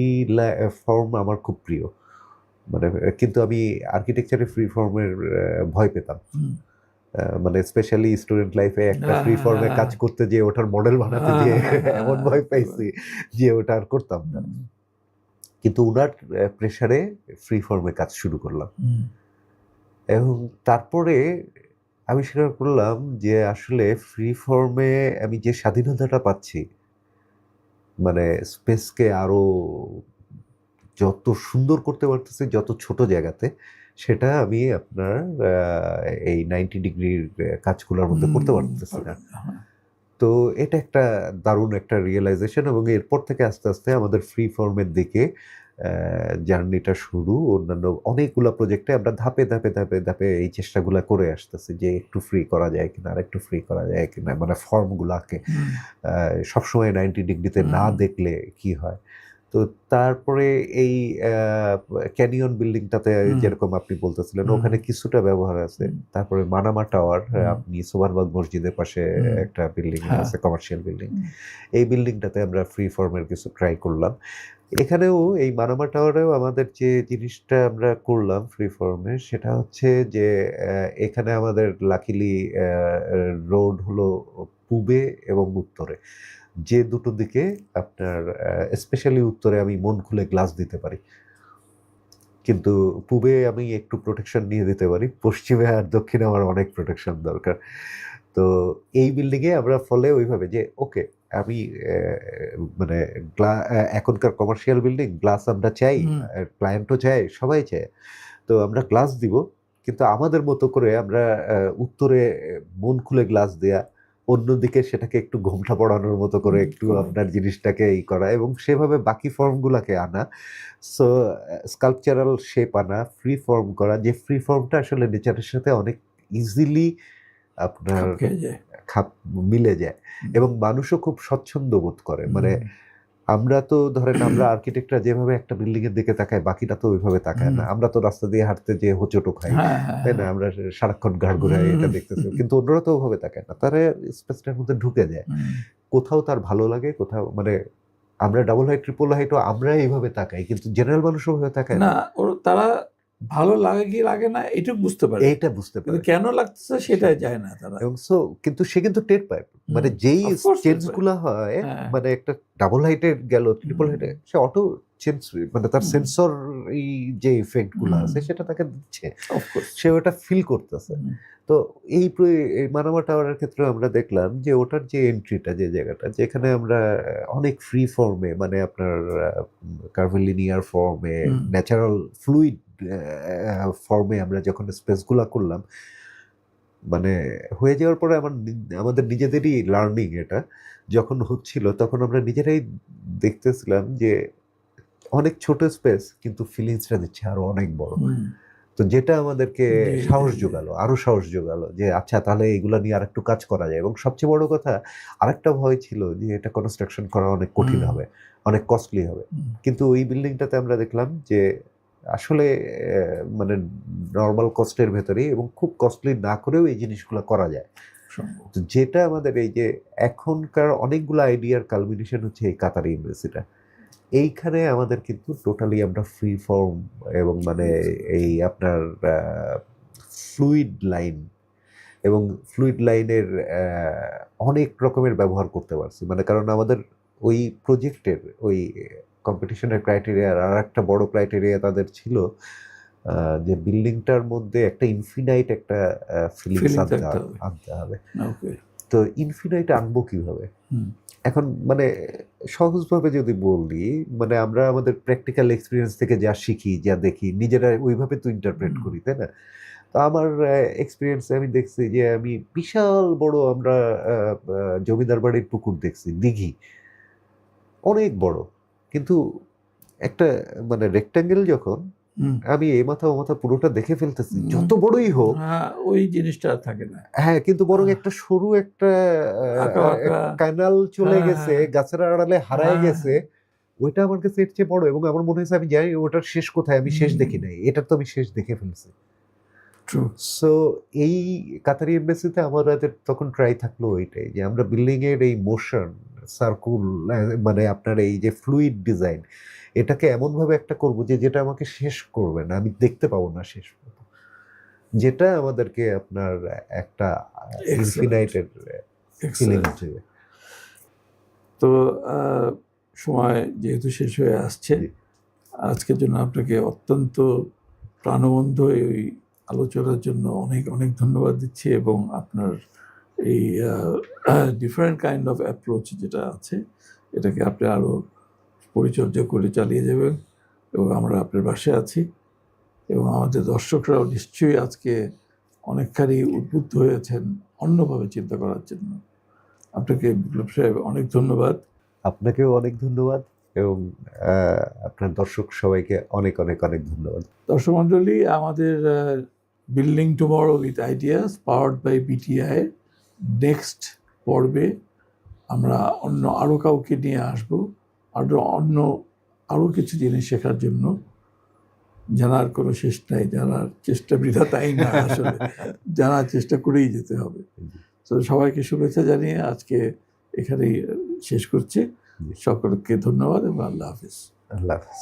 ফর্ম আমার খুব প্রিয়। মানে কিন্তু আমি আর্কিটেকচারে ফ্রি ফর্মের ভয় পেতাম। হুম। মানে স্পেশালি স্টুডেন্ট লাইফে একটা হ্যাঁ, ফ্রি ফর্মে হ্যাঁ, কাজ করতে যেয়ে ওটার মডেল বানাতে হ্যাঁ, যেয়ে হ্যাঁ, হ্যাঁ, এমন ভয় পাইছি যে ওটা আর করতাম না। হুম, কিন্তু উনার প্রেশারে ফ্রি ফর্মে কাজ শুরু করলাম। হুম, এবং তারপরে আবিষ্কার করলাম যে আসলে ফ্রি ফর্মে আমি যে স্বাধীনতাটা পাচ্ছি মানে স্পেসকে আরো যত সুন্দর করতে পারতেছি যত ছোট জায়গাতে, সেটা আমি আপনার এই 90 ডিগ্রির কাজগুলোর মধ্যে করতে পারতেছি না। পারবেন না, হ্যাঁ। তো এটা একটা দারুণ একটা রিয়ালাইজেশন এবং এরপর থেকে আস্তে, আস্তে আমাদের ফ্রি ফর্মের দিকে জার্নিটা শুরু। অন্যান্য অনেকগুলা প্রজেক্টে আমরা ধাপে এই চেষ্টাগুলা করে আসতেছি যে একটু ফ্রি করা যায় কিনা, আরেকটু ফ্রি করা যায় কিনা। মানে ফর্মগুলাকে হুম, সবসময় 90 ডিগ্রিতে না হুম, দেখলে কি হয়? তো তারপরে এই ক্যানিয়ন বিল্ডিংটাতে হুম, যেরকম আপনি বলতেছিলেন, হুম, ওখানে কিছুটা ব্যবহার আছে। হুম, তারপরে মানামা টাওয়ার, হুম, আপনি সোবারবাগ মসজিদের পাশে হুম, একটা বিল্ডিং হ্যাঁ, আছে, কমার্শিয়াল বিল্ডিং। হুম, এই বিল্ডিংটাতে আমরা ফ্রি ফর্মের কিছু ট্রাই করলাম। এখানেও এই মানামা টাওয়ারেও আমাদের যে জিনিসটা আমরা করলাম ফ্রি ফর্মে সেটা হচ্ছে যে এখানে আমাদের লাকিলি রোড হলো পূবে এবং উত্তরে। যে দুটো দিকে আপনার স্পেশালি উত্তরে আমি মন খুলে গ্লাস দিতে পারি। কিন্তু পূবে আমি একটু প্রোটেকশন নিয়ে দিতে পারি। পশ্চিমে আর দক্ষিণে আমার অনেক প্রোটেকশন দরকার। তো এই বিল্ডিং এ আমরা ফলে ওইভাবে যে ওকে আমি মানে এখনকার কমার্শিয়াল বিল্ডিং গ্লাস আমরা চাই, হুম, ক্লায়েন্টও চায়, সবাই চায়। তো আমরা গ্লাস দিব। কিন্তু আমাদের মতো করে আমরা উত্তরে মন খুলে গ্লাস দেয়া, অন্যদিকে সেটাকে একটু ঘোমটা পড়ানোর মতো করে একটু করবেন। আপনার জিনিসটাকে করা এবং সেভাবে বাকি ফর্মগুলাকে আনা। সো স্কাল্পচারাল শেপ আনা, ফ্রি ফর্ম করা, যে ফ্রি ফর্মটা আসলে নেচারের সাথে অনেক ইজিলি আপনার খাপ খেয়ে যায়। খাপ মিলে যায় হুম, এবং মানুষও খুব স্বচ্ছন্দ বোধ করে। মানে হুম, আমরা তো ধরেন আমরা আর্কিটেক্টরা যেভাবে একটা বিল্ডিং এর দিকে তাকাই বাকিটা তো ওইভাবে তাকায় হুম, না। আমরা তো রাস্তা দিয়ে হাঁটতে যেয়ে হোঁচটও খাই। হ্যাঁ, হ্যাঁ, তাই না? হ্যাঁ। আমরা সারাক্ষণ ঘাড় ঘুরাই এটা হুম, দেখতেছি। কিন্তু অন্যরা তো ওভাবে তাকায় না। তারা স্পেসটার মধ্যে ঢুকে যায়। হুম। কোথাও তার ভালো লাগে, কোথাও মানে আমরা ডাবল হাইট, ট্রিপল হাইটও আমরা এইভাবে তাকাই। কিন্তু জেনারেল মানুষ ওভাবে তাকায় না, না। তারা ভালো লাগে কি লাগে না এটুক বুঝতে পারে। এইটা বুঝতে কিন্তু পারে। কেন লাগতেছে সে সেটাই যায় না তারা। এবং কিন্তু সে কিন্তু টের পায়। হুম, মানে যেই অফ কোর্স টের চেঞ্জ পায়। গুলা হয় হ্যাঁ, মানে একটা ডাবল হাইট এ গেল, ট্রিপল হুম, হাইট এ সে অটো চেঞ্জ মানে তার হুম, সেন্সর এই যে ইফেক্ট গুলা হুম, আছে সেটা তাকে দিচ্ছে। Of course. সে ওটা ফিল করতেছে। হুম, তো এই মানামা টাওয়ারের ক্ষেত্রেও আমরা দেখলাম যে ওটার যে এন্ট্রিটা যে জায়গাটা যেখানে আমরা অনেক ফ্রি ফর্মে মানে আপনার কার্ভিলিনিয়ার ফর্মে হুম, ন্যাচারাল ফ্লুইড ফর্মে আমরা যখন স্পেস গুলা করলাম মানে হয়ে যাওয়ার পরে আমাদের নিজেদেরই লার্নিং এটা। যখন হচ্ছিল তখন আমরা নিজেরাই দেখতেছিলাম যে অনেক ছোট স্পেস কিন্তু ফিলিংসটা দিচ্ছে আরো অনেক বড়। হুম, তো যেটা আমাদেরকে জি, সাহস জি, জি। জোগালো, আরো সাহস জোগালো যে আচ্ছা তাহলে এগুলা নিয়ে আরেকটু কাজ করা যায়। এবং সবচেয়ে বড় কথা আরেকটা ভয় ছিল যে এটা কনস্ট্রাকশন করা অনেক কঠিন হুম, হবে, অনেক কস্টলি হবে। হুম, কিন্তু ওই বিল্ডিংটাতে আমরা দেখলাম যে আসলে মানে নরমাল কস্টের ভেতরেই এবং খুব কস্টলি না করেও এই জিনিসগুলো করা যায়। সম্ভব। তো যেটা আমাদের এই যে এখনকার অনেকগুলো আইডিয়ার কালমিনেশন হচ্ছে এই কাতার ইউনিভার্সিটিটা। এইখানে আমাদের কিন্তু টোটালি আমরা ফ্রি ফর্ম এবং মানে এই আপনার ফ্লুইড লাইন এবং ফ্লুইড লাইনের অনেক রকমের ব্যবহার করতে পারছি। মানে কারণ আমাদের ওই প্রজেক্টের ওই কম্পিটিশনের ক্রাইটেরিয়ার আর একটা বড় ক্রাইটেরিয়া তাদের ছিল যে বিল্ডিংটার মধ্যে একটা ইনফিনাইট একটা ফিলিংস ফিলিং আনতে থাকতে হবে হবে। আনতে হবে। ওকে। তো ইনফিনাইট আনবো কিভাবে? হুম, এখন মানে সহজভাবে যদি বলি, মানে আমরা আমাদের প্র্যাকটিক্যাল এক্সপেরিয়েন্স থেকে যা শিখি, যা দেখি, নিজেরা ওইভাবে তো ইন্টারপ্রেট হুম, করি, তাই না? তো আমার এক্সপেরিয়েন্স এ আমি দেখছি যে আমি বিশাল বড় আমরা আ আ জমিদার বাড়ির পুকুর দেখছি, দিঘি। অনেক বড়। কিন্তু একটা মানে রেক্টেঙ্গেল যখন হুম, আমি এ মাথা ও মাথা পুরোটা দেখে ফেলতেছি। হুম, যত বড়ই হোক হ্যাঁ, ওই জিনিসটা আর থাকে না। হ্যাঁ, কিন্তু বরং আহ, একটা সরু একটা আঁকা-বাঁকা। ক্যানাল চলে হ্যাঁ, গেছে, হ্যাঁ, গাছের আড়ালে হারায় হ্যাঁ, গেছে। ওইটা আমার কাছে এর চেয়ে বড় এবং আমার মনে হয়েছে আমি জানি ওটার শেষ কোথায়, আমি শেষ দেখি নাই। এটার তো আমি শেষ দেখে ফেলছি। ট্রু। সো এই কাতারি এমবাসিতে আমাদের তখন ট্রাই থাকলো ওইটাই যে আমরা বিল্ডিং এর এই মোশন, সার্কুল মানে আপনার এই যে ফ্লুইড ডিজাইন এটাকে এমনভাবে একটা করব যে যেটা আমাকে শেষ করবে না, আমি দেখতে পাবো না শেষ পর্যন্ত। যেটা আমাদেরকে আপনার একটা এক্সেলেন্ট, ইনফিনাইটের ফিলিংস এক্সেলেন্ট। দেবে। তো আ সময় যেহেতু শেষ হয়ে আসছে, জি, আজকের জন্য আপনাকে অত্যন্ত প্রাণবন্ত এই আলোচনার জন্য অনেক, অনেক ধন্যবাদ দিচ্ছি এবং আপনার এই ডিফারেন্ট কাইন্ড অফ অ্যাপ্রোচ যেটা আছে, এটাকে আপনি আরো পরিচর্যা করে চালিয়ে যাবেন এবং আমরা আপনার পাশে আছি এবং আমাদের দর্শকরাও নিশ্চয়ই আজকে অনেকখানি উদ্বুদ্ধ হয়েছেন অন্যভাবে চিন্তা করার জন্য। আপনাকে বিপ্লব সাহেব অনেক ধন্যবাদ। আপনাকেও অনেক ধন্যবাদ এবং আপনার দর্শক সবাইকে অনেক, অনেক, অনেক ধন্যবাদ। দর্শক মণ্ডলী, আমাদের building tomorrow with ideas powered by BTI next পর্বে আমরা অন্য আরও কাউকে নিয়ে আসবো, অন্য আরও কিছু জিনিস শেখার জন্য। জানার কোনো শেষ নাই, জানার চেষ্টা বৃথা তাই না আসলে। জানার চেষ্টা করেই যেতে হবে। তো সবাইকে শুভেচ্ছা জানিয়ে আজকে এখানেই শেষ করছি। জি, সকলকে ধন্যবাদ এবং আল্লাহ হাফেজ। আল্লাহ হাফেজ।